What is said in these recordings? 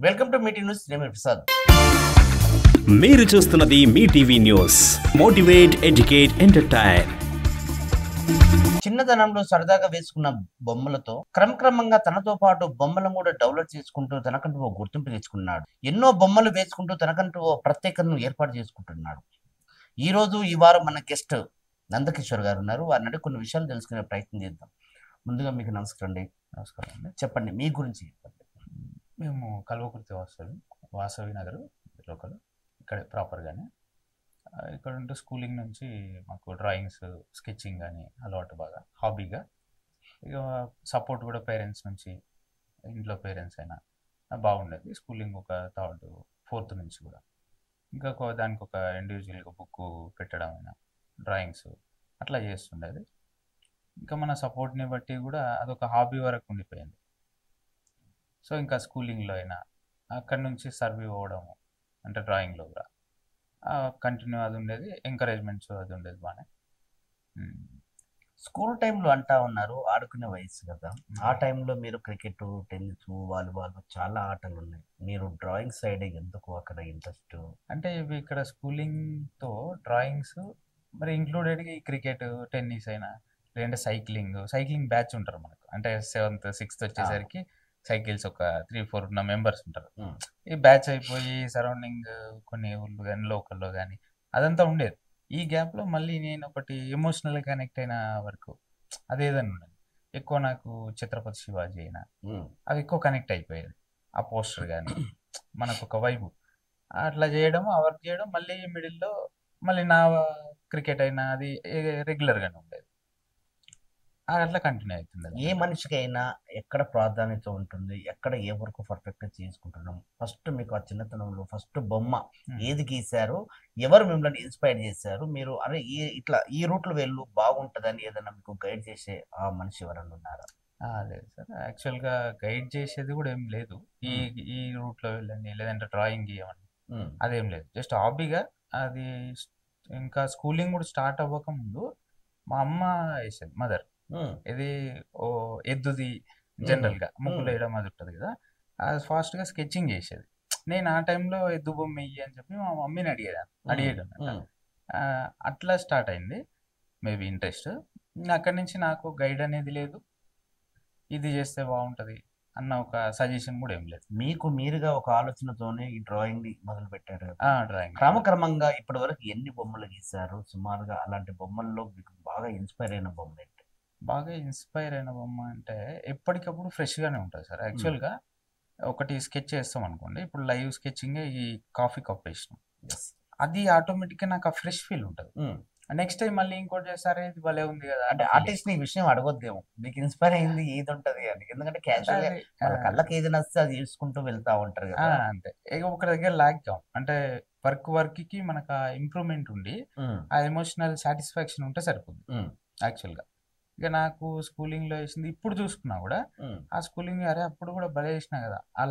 Welcome to Meitei news. నేను ప్రసాద్. మీరు చూస్తున్నది మీ TV news. Motivate, educate, entertain. చిన్నతనంలో సరదాగా వేసుకున్న బొమ్మలతో క్రమక్రమంగా తనతో పాటు బొమ్మలను కూడా డెవలప్ చేసుకుంటూ తనకంటూ ఓ గుర్తింపు తెచ్చుకున్నాడు. ఎన్నో బొమ్మలు వేసుకుంటూ తనకంటూ ఓ ప్రత్యేకతను ఏర్పాటు చేసుకుంటున్నాడు. ఈ వారం మన గెస్ట్ నందకిషోర్ గారు ఉన్నారు. వారిని అడిగి కొన్ని విషయాలు తెలుసుకునే ప్రయత్నం చేద్దాం. ముందుగా మీకు నమస్కారం అండి. నమస్కారం అండి. చెప్పండి, మీ గురించి చెప్పండి. మేము కల్వకుర్తి వాసవి నగర్ లోకల్, ఇక్కడే ప్రాపర్గానే. ఇక్కడ ఉంటే స్కూలింగ్ నుంచి మాకు డ్రాయింగ్స్, స్కెచింగ్ కానీ అలవాటు, బాగా హాబీగా. ఇక సపోర్ట్ కూడా పేరెంట్స్ నుంచి, ఇంట్లో పేరెంట్స్ అయినా బాగుండేది. స్కూలింగ్ ఒక థర్డ్ ఫోర్త్ నుంచి కూడా ఇంకా దానికి ఒక ఇండివిజువల్గా బుక్ పెట్టడం అయినా, డ్రాయింగ్స్ అట్లా చేస్తుండేది. ఇంకా మన సపోర్ట్ని బట్టి కూడా అదొక హాబీ వరకు ఉండిపోయింది. సో ఇంకా స్కూలింగ్లో అయినా అక్కడి నుంచి సర్వీవ్ అవ్వడము, అంటే డ్రాయింగ్లో కూడా కంటిన్యూ అది ఉండేది, ఎంకరేజ్మెంట్స్ అది ఉండేది బాగానే. స్కూల్ టైంలో అంటా ఉన్నారు, ఆడుకునే వయసు కదా. ఆ టైంలో మీరు క్రికెట్, టెన్నిస్, వాలీబాల్ చాలా ఆటలు ఉన్నాయి. మీరు డ్రాయింగ్ సైడ్ ఎందుకు అక్కడ ఇంట్రెస్ట్? అంటే ఇవి ఇక్కడ స్కూలింగ్తో డ్రాయింగ్స్ మరి ఇంక్లూడెడ్గా ఈ క్రికెట్, టెన్నిస్ అయినా, లేదంటే సైక్లింగ్ బ్యాచ్ ఉంటారు మనకు. అంటే 7th 6th వచ్చేసరికి సైకిల్స్ ఒక 3-4 ఉన్న మెంబర్స్ ఉంటారు. ఈ బ్యాచ్ అయిపోయి సరౌండింగ్ కొన్ని ఊళ్ళు కానీ లోకల్లో కానీ అదంతా ఉండేది. ఈ గ్యాప్లో మళ్ళీ నేను ఒకటి ఎమోషనల్గా కనెక్ట్ అయిన వరకు అదేదన్నా ఉండదు. ఎక్కువ నాకు ఛత్రపతి శివాజీ అయినా అవి ఎక్కువ కనెక్ట్ అయిపోయేది. ఆ పోస్టర్ కానీ మనకు ఒక వైబు అట్లా చేయడం, ఆ వర్క్ చేయడం, మళ్ళీ మిడిల్లో మళ్ళీ నా క్రికెట్ అయినా అది రెగ్యులర్గానే ఉండేది. అట్లా కంటిన్యూ అవుతుంది. ఏ మనిషికైనా ఎక్కడ ప్రాధాన్యత ఉంటుంది, ఎక్కడ ఏ వరకు పర్ఫెక్ట్గా చేసుకుంటున్నాం. ఫస్ట్ మీకు ఆ చిన్నతనంలో ఫస్ట్ బొమ్మ ఏది గీశారు, ఎవరు మిమ్మల్ని ఇన్స్పైర్ చేశారు, మీరు అరే ఇట్లా ఈ రూట్లో వెళ్ళు బాగుంటుందని ఏదైనా మీకు గైడ్ చేసే ఆ మనిషి ఎవరన్నా ఉన్నారా? లేదు సార్, యాక్చువల్గా గైడ్ చేసేది కూడా ఏం లేదు. ఈ రూట్లో వెళ్ళండి, లేదంటే డ్రాయింగ్ గీయమని అదేం లేదు. జస్ట్ హాబీగా అది. ఇంకా స్కూలింగ్ కూడా స్టార్ట్ అవ్వకముందు మా అమ్మ వేసేది, మదర్. ఇది ఎద్దుది జనరల్గా ముగ్గులు వేయడం అది ఉంటుంది కదా, అది ఫాస్ట్గా స్కెచింగ్ చేసేది. నేను ఆ టైంలో ఎద్దు బొమ్మ వెయ్యి అని చెప్పి మా మమ్మీని అడిగేదాన్ని. అట్లా స్టార్ట్ అయింది మేబీ ఇంట్రెస్ట్. అక్కడి నుంచి నాకు గైడ్ అనేది లేదు, ఇది చేస్తే బాగుంటుంది అన్న ఒక సజెషన్ కూడా ఏం లేదు. మీకు మీరుగా ఒక ఆలోచనతోనే ఈ డ్రాయింగ్ మొదలు పెట్టారు. డ్రాయింగ్ క్రమక్రమంగా ఇప్పటి వరకు ఎన్ని బొమ్మలు గీశారు సుమారుగా? అలాంటి బొమ్మల్లో మీకు బాగా ఇన్స్పైర్ అయిన బొమ్మ ఏంటి? బాగా ఇన్స్పైర్ అయిన బొమ్మ అంటే ఎప్పటికప్పుడు ఫ్రెష్గానే ఉంటుంది సార్. యాక్చువల్గా ఒకటి స్కెచ్ చేస్తాం అనుకోండి, ఇప్పుడు లైవ్ స్కెచింగ్ ఈ కాఫీ కప్ వేసినాం, అది ఆటోమేటిక్గా నాకు ఆ ఫ్రెష్ ఫీల్ ఉంటుంది. నెక్స్ట్ టైం మళ్ళీ ఇంకోటి చేస్తారే ఇది భలే ఉంది కదా. అంటే ఆర్టిస్ట్ ఈ విషయం అడగొద్దేమో, మీకు ఇన్స్పైర్ అయింది ఏది ఉంటుంది అని. ఎందుకంటే క్యాజువల్ కళ్ళకి ఏది నచ్చితే అది చూసుకుంటూ వెళ్తా ఉంటారు కదా. అంతే. ఒక దగ్గర లాగ్ కావు, అంటే వర్క్కి మనకు ఆ ఇంప్రూవ్మెంట్ ఉండి ఆ ఎమోషనల్ సాటిస్ఫాక్షన్ ఉంటే సరిపోతుంది యాక్చువల్గా. ఇక నాకు స్కూలింగ్లో వేసింది ఇప్పుడు చూసుకున్నా కూడా ఆ స్కూలింగ్ అరే అప్పుడు కూడా భలే వేసినా కదా. ఆ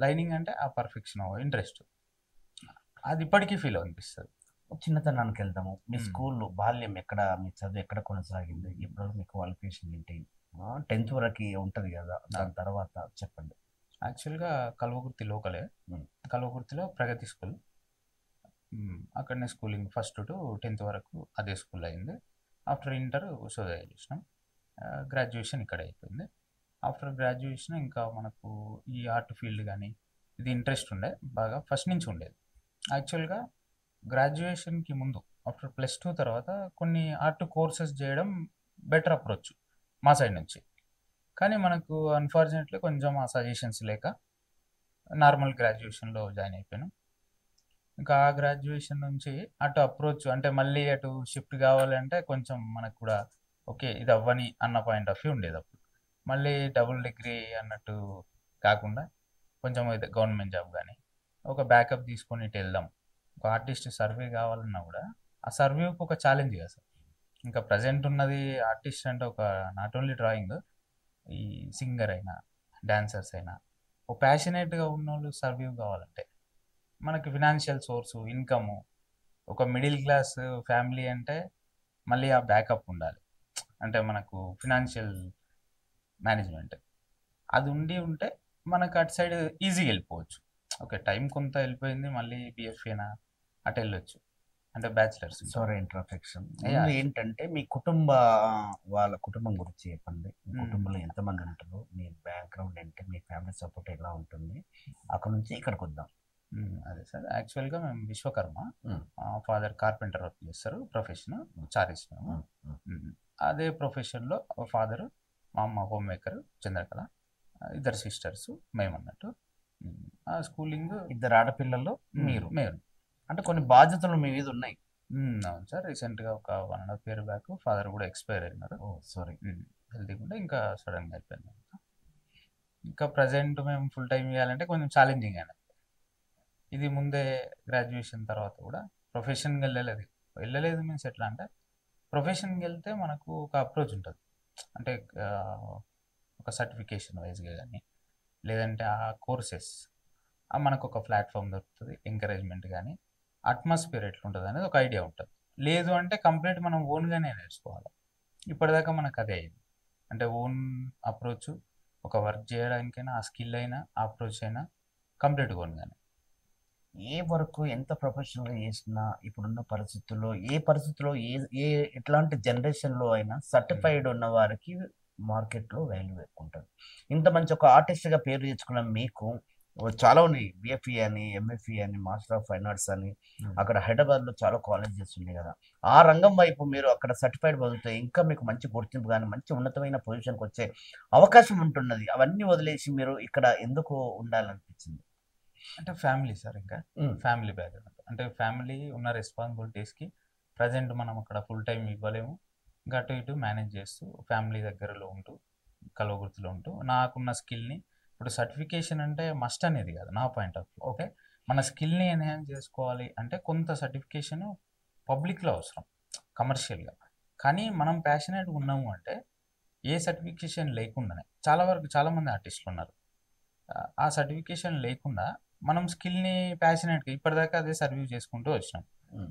లైనింగ్ అంటే ఆ పర్ఫెక్షన్, ఇంట్రెస్ట్, అది ఇప్పటికీ ఫీల్ అనిపిస్తుంది. చిన్నతనానికి వెళ్తాము. మీ స్కూల్ బాల్యం ఎక్కడ, మీ చదువు ఎక్కడ కొనసాగింది, ఇప్పుడు మీ క్వాలిఫికేషన్ ఏంటి? 10th వరకు ఉంటుంది కదా, దాని తర్వాత చెప్పండి. యాక్చువల్గా కల్వకుర్తి లోకలే, కల్వకుర్తిలో ప్రగతి స్కూల్. అక్కడనే స్కూలింగ్ ఫస్ట్ టు 10th వరకు అదే స్కూల్ అయింది. ఆఫ్టర్ ఇంటర్ ఉషోదయ చేసినాం. గ్రాడ్యుయేషన్ ఇక్కడ అయిపోయింది. ఆఫ్టర్ గ్రాడ్యుయేషన్ ఇంకా మనకు ఈ ఆర్ట్ ఫీల్డ్ కానీ ఇది ఇంట్రెస్ట్ ఉండే బాగా, ఫస్ట్ నుంచి ఉండేది. యాక్చువల్గా గ్రాడ్యుయేషన్కి ముందు ఆఫ్టర్ +2 తర్వాత కొన్ని ఆర్ట్ కోర్సెస్ చేయడం బెటర్ అప్రోచ్ మా సైడ్ నుంచి. కానీ మనకు అన్ఫార్చునేట్లీ కొంచెం ఆ సజెషన్స్ లేక నార్మల్ గ్రాడ్యుయేషన్లో జాయిన్ అయిపోయాను. ఇంకా ఆ గ్రాడ్యుయేషన్ నుంచి అటు అప్రోచ్ అంటే మళ్ళీ అటు షిఫ్ట్ కావాలంటే కొంచెం మనకు కూడా ఓకే ఇది అవ్వని అన్న పాయింట్ ఆఫ్ వ్యూ ఉండేది. అప్పుడు మళ్ళీ డబుల్ డిగ్రీ అన్నట్టు కాకుండా కొంచెం అయితే గవర్నమెంట్ జాబ్ కానీ ఒక బ్యాకప్ తీసుకొని ఇటు వెళ్దాం. ఒక ఆర్టిస్ట్ సర్వే కావాలన్నా కూడా ఆ సర్వేకి ఒక ఛాలెంజ్ కదా సార్. ఇంకా ప్రజెంట్ ఉన్నది ఆర్టిస్ట్ అంటే ఒక నాట్ ఓన్లీ డ్రాయింగ్, ఈ సింగర్ అయినా డాన్సర్స్ అయినా ఒక ప్యాషనేట్గా ఉన్న వాళ్ళు సర్వే కావాలంటే మనకి ఫినాన్షియల్ సోర్సు, ఇన్కము, ఒక మిడిల్ క్లాస్ ఫ్యామిలీ అంటే మళ్ళీ ఆ బ్యాకప్ ఉండాలి. అంటే మనకు ఫినాన్షియల్ మేనేజ్మెంట్ అది ఉంటే మనకు అటు సైడ్ ఈజీగా వెళ్ళిపోవచ్చు. ఓకే, టైం కొంత వెళ్ళిపోయింది, మళ్ళీ బిఎఫ్ఏనా అటు వెళ్ళొచ్చు, అంటే బ్యాచిలర్స్. సారీ ఇంటర్ఫెక్షన్. Yeah. ఏంటంటే మీ వాళ్ళ కుటుంబం గురించి చెప్పండి. మీ కుటుంబంలో ఎంతమంది ఉంటారు, మీ బ్యాక్గ్రౌండ్ ఏంటి, మీ ఫ్యామిలీ సపోర్ట్ ఎలా ఉంటుంది, అక్కడ నుంచి ఇక్కడికి వద్దాం. అదే సార్, యాక్చువల్గా మేము Vishwakarma, Mm. Father carpenter work చేస్తారు, ప్రొఫెషన్ చారీస్ మేము. అదే ప్రొఫెషన్లో ఫాదర్, మా అమ్మ హోమ్ మేకర్ చంద్రకళ, ఇద్దరు సిస్టర్స్, మేము అన్నట్టు. ఆ స్కూలింగ్ ఇద్దరు ఆడపిల్లలు మీరు. మేము. అంటే కొన్ని బాధ్యతలు మీ మీద ఉన్నాయి. అవును సార్, రీసెంట్గా ఒక 1.5 year బ్యాక్ ఫాదర్ కూడా ఎక్స్పైర్ అయినారు. సారీ. హెల్తీ కూడా ఇంకా సడన్గా అయిపోయింది. ఇంకా ప్రజెంట్ మేము ఫుల్ టైం ఇవ్వాలంటే కొంచెం ఛాలెంజింగ్ అయినా. ఇది ముందే గ్రాడ్యుయేషన్ తర్వాత కూడా ప్రొఫెషన్కి వెళ్ళలేదు మీన్స్ ఎట్లా అంటే, ప్రొఫెషన్కి వెళ్తే మనకు ఒక అప్రోచ్ ఉంటుంది. అంటే ఒక సర్టిఫికేషన్ వైజ్గా కానీ, లేదంటే ఆ కోర్సెస్ మనకు ఒక ప్లాట్ఫామ్ దొరుకుతుంది, ఎంకరేజ్మెంట్ కానీ, అట్మాస్ఫియర్ ఎట్లుంటుంది అనేది ఒక ఐడియా ఉంటుంది. లేదు అంటే కంప్లీట్ మనం ఓన్గానే నేర్చుకోవాలి. ఇప్పటిదాకా మనకు అదే అయింది. అంటే ఓన్ అప్రోచ్, ఒక వర్క్ చేయడానికైనా ఆ స్కిల్ అయినా ఆ అప్రోచ్ అయినా కంప్లీట్గా ఓన్గానే. ఏ వర్క్ ఎంత ప్రొఫెషనల్గా చేసినా ఇప్పుడున్న పరిస్థితుల్లో ఏ పరిస్థితుల్లో ఏ ఎట్లాంటి జనరేషన్లో అయినా సర్టిఫైడ్ ఉన్న వారికి మార్కెట్లో వాల్యూ ఎక్కువ ఉంటుంది. ఇంత మంచి ఒక ఆర్టిస్ట్గా పేరు తెచ్చుకున్న మీకు చాలా ఉన్నాయి. బిఎఫ్ఈ అని, ఎంఎఫ్ఈ అని, మాస్టర్ ఆఫ్ ఫైన్ ఆర్ట్స్ అని, అక్కడ హైదరాబాద్లో చాలా కాలేజెస్ ఉన్నాయి కదా. ఆ రంగం వైపు మీరు అక్కడ సర్టిఫైడ్ పొందితే ఇంకా మీకు మంచి గుర్తింపు కానీ మంచి ఉన్నతమైన పొజిషన్కి వచ్చే అవకాశం ఉంటున్నది. అవన్నీ వదిలేసి మీరు ఇక్కడ ఎందుకు ఉండాలనిపించింది? అంటే ఫ్యామిలీ సార్, ఇంకా ఫ్యామిలీ బ్యాక్గ్రౌండ్, అంటే ఫ్యామిలీ ఉన్న రెస్పాన్సిబిలిటీస్కి ప్రజెంట్ మనం అక్కడ ఫుల్ టైం ఇవ్వలేము. ఇంకా అటు ఇటు మేనేజ్ చేస్తూ ఫ్యామిలీ దగ్గరలో ఉంటూ కలవగుర్తిలో ఉంటూ నాకున్న స్కిల్ని, ఇప్పుడు సర్టిఫికేషన్ అంటే మస్ట్ అనేది కాదు నా పాయింట్ ఆఫ్ వ్యూ. ఓకే, మన స్కిల్ని ఎన్హాన్స్ చేసుకోవాలి అంటే కొంత సర్టిఫికేషన్ పబ్లిక్లో అవసరం, కమర్షియల్గా. కానీ మనం ప్యాషనేట్గా ఉన్నాము అంటే ఏ సర్టిఫికేషన్ లేకుండానే చాలామంది ఆర్టిస్టులు ఉన్నారు. ఆ సర్టిఫికేషన్ లేకుండా మనం స్కిల్ని ప్యాషనేట్గా ఇప్పటిదాకా అదే సర్వీవ్ చేసుకుంటూ వచ్చినాం.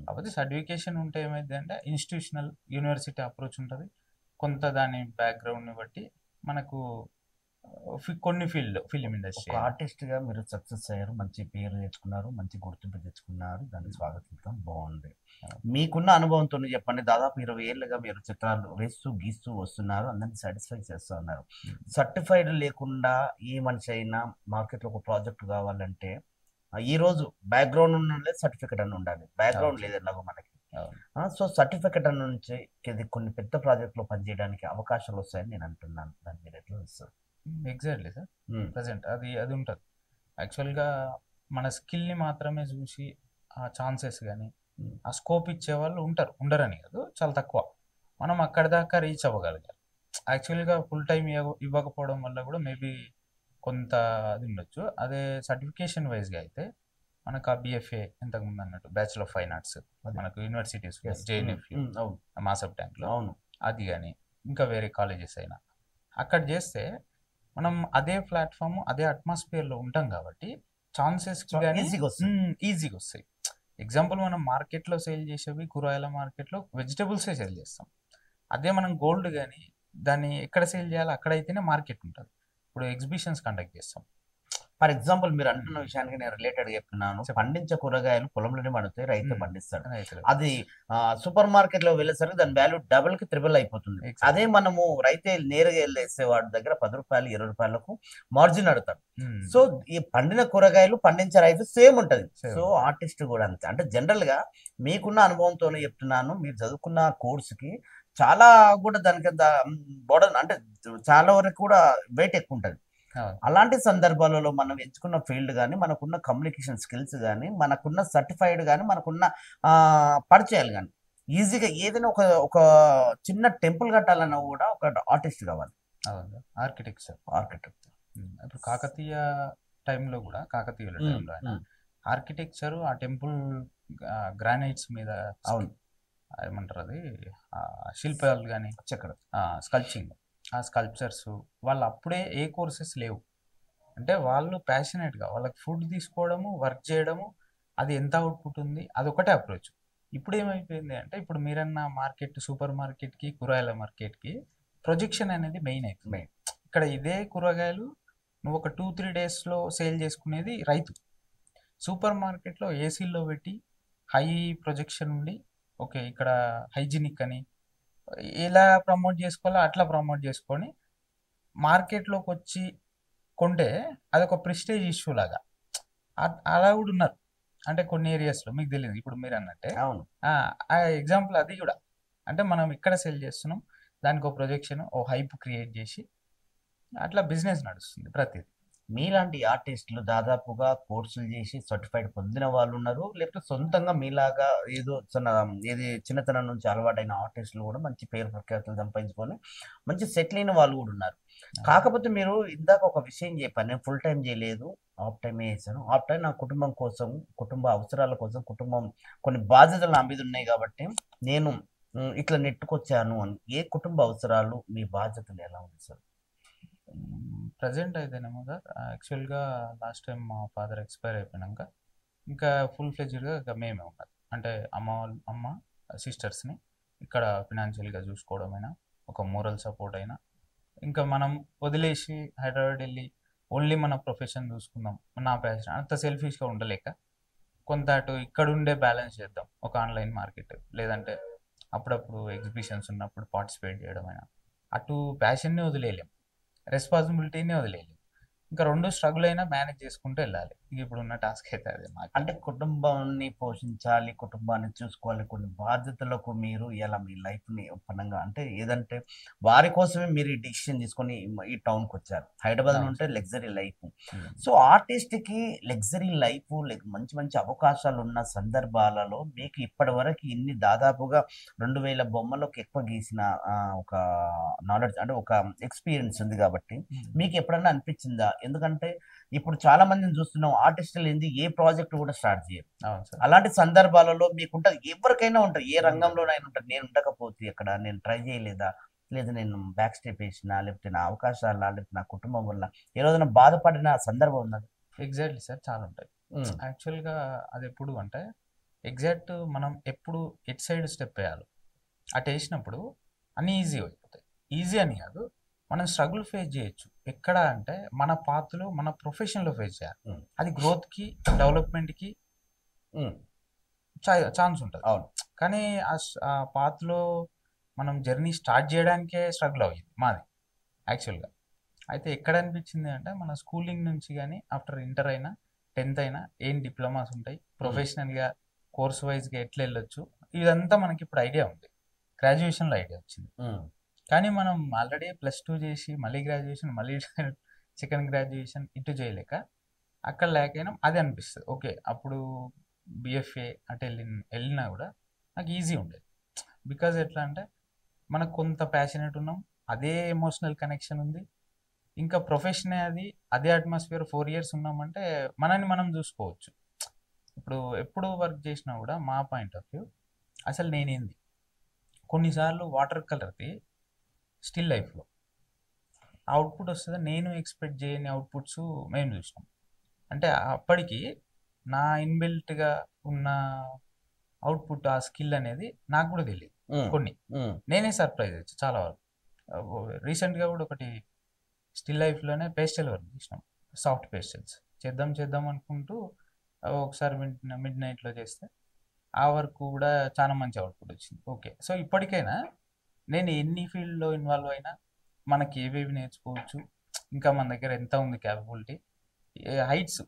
కాకపోతే సర్టిఫికేషన్ ఉంటే ఏమైంది అంటే ఇన్స్టిట్యూషనల్ యూనివర్సిటీ అప్రోచ్ ఉంటుంది. కొంత దాని బ్యాక్గ్రౌండ్ని బట్టి మనకు కొన్ని ఫిలిం ఇండస్ట్రీ ఆర్టిస్ట్గా మీరు సక్సెస్ అయ్యారు, మంచి పేరు తెచ్చుకున్నారు, మంచి గుర్తింపు తెచ్చుకున్నారు, దాన్ని స్వాగతించడం బాగుంది. మీకున్న అనుభవంతో చెప్పండి. దాదాపు 20 ఏళ్ళుగా మీరు చిత్రాలు వేస్తూ గీస్తూ వస్తున్నారు, అందరినీ సాటిస్ఫై చేస్తూ ఉన్నారు. సర్టిఫైడ్ లేకుండా ఏ మనిషి అయినా మార్కెట్లో ఒక ప్రాజెక్ట్ కావాలంటే ఈరోజు బ్యాక్గ్రౌండ్ ఉండాలి, సర్టిఫికెట్ అని ఉండాలి. బ్యాక్గ్రౌండ్ లేదన్నా మనకి. సో సర్టిఫికెట్ అని నుంచి కొన్ని పెద్ద ప్రాజెక్టులో పనిచేయడానికి అవకాశాలు వస్తాయని నేను అంటున్నాను. దాన్ని మీరు ఎట్లా ఇస్తారు? ఎగ్జాక్ట్లీ సార్, ప్రజెంట్ అది ఉంటుంది. యాక్చువల్గా మన స్కిల్ని మాత్రమే చూసి ఆ ఛాన్సెస్ కానీ ఆ స్కోప్ ఇచ్చే వాళ్ళు ఉండరని కాదు, చాలా తక్కువ. మనం అక్కడి దాకా రీచ్ అవ్వగలగాలి. యాక్చువల్గా ఫుల్ టైం ఇవ్వకపోవడం వల్ల కూడా మేబీ కొంత అది ఉండొచ్చు. అదే సర్టిఫికేషన్ వైజ్గా అయితే మనకు ఆ బిఎఫ్ఏ ఇంతకుముందు అన్నట్టు బ్యాచులర్ ఆఫ్ ఫైన్ ఆర్ట్స్ మనకు యూనివర్సిటీస్, జేఎన్ఎఫ్యూ, మాసప్ ట్యాంక్లో, అది కానీ ఇంకా వేరే కాలేజెస్ అయినా అక్కడ చేస్తే మనం అదే ప్లాట్ఫామ్ అదే అట్మాస్ఫియర్లో ఉంటాం కాబట్టి ఛాన్సెస్ ఈజీగా వస్తాయి. ఎగ్జాంపుల్, మనం మార్కెట్లో సేల్ చేసేవి కూరగాయల మార్కెట్లో వెజిటబుల్సే సేల్ చేస్తాం. అదే మనం గోల్డ్ కానీ దాన్ని ఎక్కడ సేల్ చేయాలో అక్కడైతేనే మార్కెట్ ఉంటుంది. ఇప్పుడు ఎగ్జిబిషన్స్ కండక్ట్ చేస్తాం. ఫర్ ఎగ్జాంపుల్ మీరు అంటున్న విషయానికి నేను రిలేటెడ్ చెప్తున్నాను. పండించే కూరగాయలు పొలంలోనే పండుతాయి, రైతు పండిస్తాడు. అది సూపర్ మార్కెట్ లో వెళ్ళేసరికి దాని వాల్యూ డబుల్ కి త్రిబుల్ అయిపోతుంది. అదే మనము రైతే నేరుగా వెళ్ళేసే వాడి దగ్గర 10 రూపాయలు 20 రూపాయలకు మార్జిన్ అడుగుతాడు. సో ఈ పండిన కూరగాయలు పండించే రైతు సేమ్ ఉంటది. సో ఆర్టిస్ట్ కూడా అంతే. అంటే జనరల్ గా మీకున్న అనుభవంతోనే చెప్తున్నాను. మీరు చదువుకున్న కోర్సుకి చాలా కూడా దానికి బోర్డర్ అంటే చాలా వరకు కూడా వెయిట్ ఎక్కువ ఉంటుంది. అలాంటి సందర్భాలలో మనం ఎంచుకున్న ఫీల్డ్ కానీ, మనకున్న కమ్యూనికేషన్ స్కిల్స్ కానీ, మనకున్న సర్టిఫైడ్ కానీ, మనకున్న పరిచయాలు కానీ, ఈజీగా ఏదైనా ఒక చిన్న టెంపుల్ కట్టాలన్నా కూడా ఒక ఆర్టిస్ట్ కావాలి. ఆర్కిటెక్ట్. ఇప్పుడు కాకతీయ టైంలో కూడా ఆర్కిటెక్చర్ ఆ టెంపుల్ గ్రానైట్స్ మీద ఏమంటారు అది శిల్పాలు కానీ స్కల్ప్చింగ్, ఆ స్కల్ప్చర్స్ వాళ్ళు అప్పుడే ఏ కోర్సెస్ లేవు. అంటే వాళ్ళు ప్యాషనేట్గా వాళ్ళకి ఫుడ్ తీసుకోవడము, వర్క్ చేయడము, అది ఎంత అవుట్పుట్ ఉంది అదొకటే అప్రోచ్. ఇప్పుడు ఏమైపోయింది అంటే, ఇప్పుడు మీరన్న మార్కెట్, సూపర్ మార్కెట్కి, కూరగాయల మార్కెట్కి ప్రొజెక్షన్ అనేది మెయిన్ అవుతుంది. ఇక్కడ ఇదే కూరగాయలు నువ్వు ఒక 2-3 డేస్లో సేల్ చేసుకునేది రైతు. సూపర్ మార్కెట్లో ఏసీల్లో పెట్టి హై ప్రొజెక్షన్ ఉండి ఓకే ఇక్కడ హైజీనిక్ అని ఎలా ప్రమోట్ చేసుకోవాలో అట్లా ప్రమోట్ చేసుకొని మార్కెట్లోకి వచ్చి కొంటే అదొక ప్రెస్టేజ్ ఇష్యూ లాగా అలా కూడా ఉన్నారు. అంటే కొన్ని ఏరియాస్లో మీకు తెలియదు, ఇప్పుడు మీరు అన్నట్టే అవును. ఆ ఎగ్జాంపుల్ అది కూడా. అంటే మనం ఇక్కడ సెల్ చేస్తున్నాం, దానికి ఒక ప్రొజెక్షన్ ఓ హైప్ క్రియేట్ చేసి అట్లా బిజినెస్ నడుస్తుంది ప్రతిదీ. మీలాంటి ఆర్టిస్టులు దాదాపుగా కోర్సులు చేసి సర్టిఫైడ్ పొందిన వాళ్ళు ఉన్నారు, లేకపోతే సొంతంగా మీలాగా ఏది చిన్నతనం నుంచి అలవాటైన ఆర్టిస్టులు కూడా మంచి పేరు ప్రఖ్యాతులు సంపాదించుకొని మంచి సెటిల్ అయిన వాళ్ళు కూడా ఉన్నారు. కాకపోతే మీరు ఇందాక ఒక విషయం చెప్పాను, నేను ఫుల్ టైం చేయలేదు, హాఫ్ టైమే చేశాను. హాఫ్ టైం నా కుటుంబం కోసం, కుటుంబ అవసరాల కోసం, కుటుంబం కొన్ని బాధ్యతలు నా మీద ఉన్నాయి కాబట్టి నేను ఇట్లా నెట్టుకొచ్చాను అని. ఏ కుటుంబ అవసరాలు, మీ బాధ్యతలు ఎలా ఉంది సార్? ప్రజెంట్ అయితేనేమో సార్ యాక్చువల్గా లాస్ట్ టైం మా ఫాదర్ ఎక్స్పైర్ అయిపోయినాక ఇంకా ఫుల్ ఫ్లెడ్జ్డ్గా ఇంకా మేమే ఉన్నది. అంటే అమ్మ సిస్టర్స్ని ఇక్కడ ఫినాన్షియల్గా చూసుకోవడమైనా, ఒక మోరల్ సపోర్ట్ అయినా, ఇంకా మనం వదిలేసి హైదరాబాద్ వెళ్ళి ఓన్లీ మన ప్రొఫెషన్ చూసుకుందాం, నా ప్యాషన్ అంత సెల్ఫిష్గా ఉండలేక కొంత అటు ఇక్కడ ఉండే బ్యాలెన్స్ చేద్దాం. ఒక ఆన్లైన్ మార్కెట్ లేదంటే అప్పుడప్పుడు ఎగ్జిబిషన్స్ ఉన్నప్పుడు పార్టిసిపేట్ చేయడమైనా, అటు ప్యాషన్ని వదిలేయలేం, రెస్పాన్సిబిలిటీని వదిలేయలేం. ఇంకా రెండు స్ట్రగుల్ అయినా మేనేజ్ చేసుకుంటూ వెళ్ళాలి. ఇప్పుడున్న టాస్క్ అయితే అదే మాకు. అంటే కుటుంబాన్ని పోషించాలి, కుటుంబాన్ని చూసుకోవాలి, కొన్ని బాధ్యతలకు మీరు ఎలా మీ లైఫ్ని పనంగా అంటే ఏదంటే వారి కోసమే మీరు ఈ డిసిషన్ తీసుకొని ఈ టౌన్కి వచ్చారు. హైదరాబాద్ ఉంటే లగ్జరీ లైఫ్. సో ఆర్టిస్ట్కి లగ్జరీ లైఫ్, మంచి మంచి అవకాశాలు ఉన్న సందర్భాలలో మీకు ఇప్పటి వరకు ఇన్ని దాదాపుగా 2000 బొమ్మలకు ఎక్కువ గీసిన ఒక నాలెడ్జ్ అంటే ఒక ఎక్స్పీరియన్స్ ఉంది కాబట్టి మీకు ఎప్పుడైనా అనిపించిందా? ఎందుకంటే ఇప్పుడు చాలా మందిని చూస్తున్నాం, ఆర్టిస్టులు ఏంది ఏ ప్రాజెక్ట్ కూడా స్టార్ట్ చేయరు. అలాంటి సందర్భాలలో మీకు ఉంటుంది, ఎవరికైనా ఉంటుంది, ఏ రంగంలోనైనా ఉంటుంది, నేను ఉండకపోతే అక్కడ నేను ట్రై చేయలేదా, లేదా నేను బ్యాక్ స్టెప్ వేసినా, లేకపోతే నా అవకాశాల, లేకపోతే నా కుటుంబం వల్ల ఏ రోజున బాధపడిన సందర్భం ఉన్నది? ఎగ్జాక్ట్లీ సార్, చాలా ఉంటాయి. యాక్చువల్గా అది ఎప్పుడు అంటే ఎగ్జాక్ట్ మనం ఎప్పుడు ఎట్ సైడ్ స్టెప్ వేయాలి, అటు వేసినప్పుడు అన్నీ ఈజీ అయిపోతాయి. ఈజీ అని కాదు, మనం స్ట్రగుల్ ఫేస్ చేయొచ్చు. ఎక్కడ అంటే మన పాత్రలో, మన ప్రొఫెషన్లో ఫేస్ చేయాలి. అది గ్రోత్కి, డెవలప్మెంట్కి ఛాన్స్ ఉంటుంది. అవును. కానీ ఆ పాత్రలో మనం జర్నీ స్టార్ట్ చేయడానికే స్ట్రగుల్ అయ్యింది మాది యాక్చువల్గా. అయితే ఎక్కడ అనిపించింది అంటే మన స్కూలింగ్ నుంచి కానీ ఆఫ్టర్ ఇంటర్ అయినా 10th అయినా ఏం డిప్లొమాస్ ఉంటాయి, ప్రొఫెషనల్గా కోర్స్ వైజ్గా ఎట్లా వెళ్ళొచ్చు, ఇదంతా మనకి ఇప్పుడు ఐడియా ఉంది. గ్రాడ్యుయేషన్లో ఐడియా వచ్చింది. కానీ మనం ఆల్రెడీ +2 చేసి మళ్ళీ గ్రాడ్యుయేషన్, మళ్ళీ సెకండ్ గ్రాడ్యుయేషన్ ఇటు చేయలేక అక్కడ లేకైనా అది అనిపిస్తుంది. ఓకే అప్పుడు బిఎఫ్ఏ అటు వెళ్ళినా కూడా నాకు ఈజీ ఉండేది. బికాజ్ ఎట్లా అంటే మనకు కొంత ప్యాషనేట్ ఉన్నాం, అదే ఎమోషనల్ కనెక్షన్ ఉంది, ఇంకా ప్రొఫెషనే అది, అదే అట్మాస్ఫియర్ 4 years ఉన్నామంటే మనల్ని మనం చూసుకోవచ్చు. ఇప్పుడు ఎప్పుడు వర్క్ చేసినా కూడా మా పాయింట్ ఆఫ్ వ్యూ అసలు నేనేంది, కొన్నిసార్లు వాటర్ కలర్ది స్టిల్ లైఫ్లో అవుట్పుట్ వస్తుంది, నేను ఎక్స్పెక్ట్ చేయని అవుట్పుట్స్ మేము చూసినాం. అంటే అప్పటికి నా ఇన్బిల్ట్గా ఉన్న అవుట్పుట్, ఆ స్కిల్ అనేది నాకు కూడా తెలియదు. కొన్ని నేనే సర్ప్రైజ్ అయ్యచ్చు చాలా వరకు. రీసెంట్గా కూడా ఒకటి స్టిల్ లైఫ్లోనే పేస్టల్ వర్క్ చేసినాం, సాఫ్ట్ పేస్టల్స్ చేద్దాం అనుకుంటూ ఒకసారి మిడ్ నైట్లో చేస్తే ఆ వర్క్ కూడా చాలా మంచి అవుట్పుట్ వచ్చింది. ఓకే, సో ఇప్పటికైనా నేను ఎన్ని ఫీల్డ్లో ఇన్వాల్వ్ అయినా మనకి ఏవేవి నేర్చుకోవచ్చు, ఇంకా మన దగ్గర ఎంత ఉంది క్యాపబిలిటీ, హైట్స్.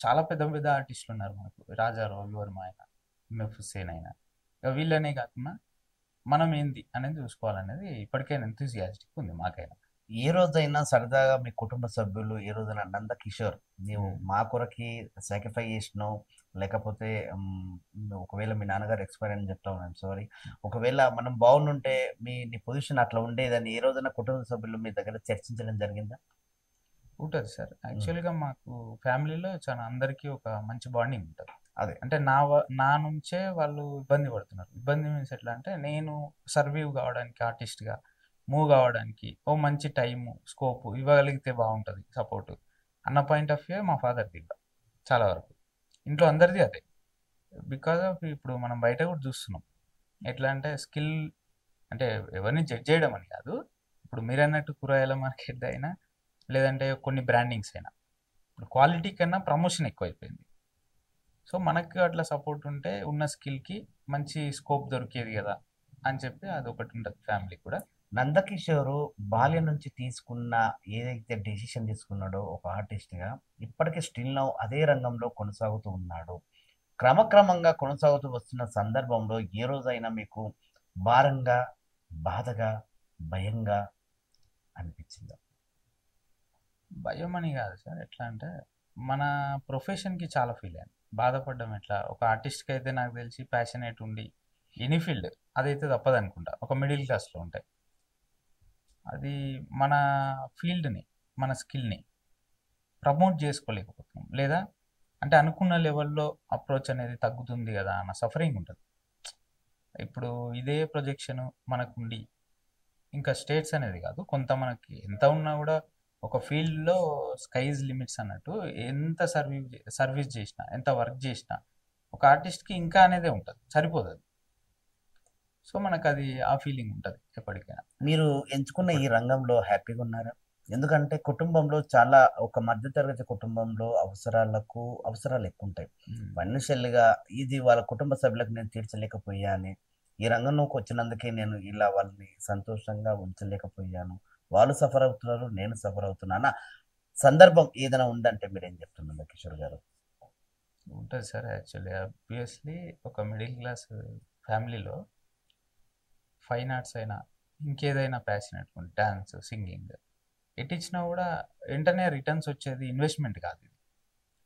చాలా పెద్ద పెద్ద ఆర్టిస్టులు ఉన్నారు మనకు, రాజారావు, యువర్మ అయినా, ఎంఎఫ్ హుస్సేన్ అయినా, వీళ్ళనే కాకుండా మనం ఏంది అనేది చూసుకోవాలనేది ఇప్పటికైనా ఎంతూజియాస్టిక్ ఉంది మాకైనా. ఏ రోజైనా సరదాగా మీ కుటుంబ సభ్యులు ఏ రోజైనా నంద కిషోర్ నీవు మా కొరకి సాక్రిఫై చేసినావు, లేకపోతే ఒకవేళ మీ నాన్నగారు ఎక్స్పైర్ అని చెప్తావు, ఐఎమ్ సారీ, ఒకవేళ మనం బాగుండుంటే నీ పొజిషన్ అట్లా ఉండేదని ఏ రోజైనా కుటుంబ సభ్యులు మీ దగ్గర చర్చించడం జరిగిందా? ఉంటుంది సార్. యాక్చువల్గా మాకు ఫ్యామిలీలో చాలా అందరికీ ఒక మంచి బాండింగ్ ఉంటుంది. అదే అంటే నా నుంచే వాళ్ళు ఇబ్బంది పడుతున్నారు. ఇబ్బంది మీన్స్ ఎట్లా అంటే నేను సర్వీవ్ కావడానికి, ఆర్టిస్ట్గా మూవ్ కావడానికి ఓ మంచి టైము, స్కోపు ఇవ్వగలిగితే బాగుంటుంది, సపోర్టు అన్న పాయింట్ ఆఫ్ వ్యూ మా ఫాదర్ది కూడా చాలా వరకు. ఇంట్లో అందరిది అదే. బికాజ్ ఆఫ్ ఇప్పుడు మనం బయట కూడా చూస్తున్నాం ఎట్లా అంటే స్కిల్, అంటే ఎవరిని జడ్జ్ చేయడం అని కాదు, ఇప్పుడు మీరు అన్నట్టు కూరగాయల మార్కెట్ అయినా లేదంటే కొన్ని బ్రాండింగ్స్ అయినా. ఇప్పుడు క్వాలిటీ కన్నా ప్రమోషన్ ఎక్కువైపోయింది. సో మనకు అట్లా సపోర్ట్ ఉంటే ఉన్న స్కిల్కి మంచి స్కోప్ దొరికేది కదా అని చెప్పి అదొకటి ఉంటుంది ఫ్యామిలీ కూడా. నందకిషోర్ బాల్యం నుంచి తీసుకున్న ఏదైతే డెసిషన్ తీసుకున్నాడో ఒక ఆర్టిస్ట్గా, ఇప్పటికీ స్టిల్ నౌ అదే రంగంలో కొనసాగుతూ ఉన్నాడు. క్రమక్రమంగా కొనసాగుతూ వస్తున్న సందర్భంలో ఏ రోజైనా మీకు భారంగా, బాధగా, భయంగా అనిపించిందా? భయం అని కాదు సార్, ఎట్లా అంటే మన ప్రొఫెషన్కి చాలా ఫీల్ అయ్యాను. బాధపడ్డం ఎట్లా, ఒక ఆర్టిస్ట్కి అయితే నాకు తెలిసి ప్యాషనేట్ ఉండి ఎనీ ఫీల్డ్ అదైతే తప్పదు అనుకుంటా, ఒక మిడిల్ క్లాస్లో ఉంటాయి. అది మన ఫీల్డ్ని, మన స్కిల్ని ప్రమోట్ చేసుకోలేకపోతున్నాం, లేదా అంటే అనుకున్న లెవెల్లో అప్రోచ్ అనేది తగ్గుతుంది కదా అన్న సఫరింగ్ ఉంటుంది. ఇప్పుడు ఇదే ప్రొజెక్షన్ మనకుండి ఇంకా స్టేట్స్ అనేది కాదు, కొంత మనకి ఎంత ఉన్నా కూడా ఒక ఫీల్డ్లో స్కైజ్ లిమిట్స్ అన్నట్టు, ఎంత సర్వీస్ చేసినా, ఎంత వర్క్ చేసినా ఒక ఆర్టిస్ట్కి ఇంకా అనేదే ఉంటుంది, సరిపోదు అది. సో మనకు అది ఆ ఫీలింగ్ ఉంటుంది ఎప్పటికైనా. మీరు ఎంచుకున్న ఈ రంగంలో హ్యాపీగా ఉన్నారా? ఎందుకంటే కుటుంబంలో చాలా, ఒక మధ్యతరగతి కుటుంబంలో అవసరాలు ఎక్కువ ఉంటాయి. ఫైనాన్షియల్గా ఇది వాళ్ళ కుటుంబ సభ్యులకు నేను తీర్చలేకపోయాను, ఈ రంగంలోకి వచ్చినందుకే నేను ఇలా వాళ్ళని సంతోషంగా ఉంచలేకపోయాను, వాళ్ళు సఫర్ అవుతున్నారు, నేను సఫర్ అవుతున్నా అన్న సందర్భం ఏదైనా ఉందంటే మీరేం చెప్తున్నారు కిషోర్ గారు? ఉంటుంది సార్. యాక్చువల్లీ ఆబ్వియస్లీ ఒక మిడిల్ క్లాస్ ఫ్యామిలీలో ఫైన్ ఆర్ట్స్ అయినా ఇంకేదైనా ప్యాషనేట్ డాన్స్, సింగింగ్ ఎటు ఇచ్చినా కూడా వెంటనే రిటర్న్స్ వచ్చేది ఇన్వెస్ట్మెంట్ కాదు. ఇది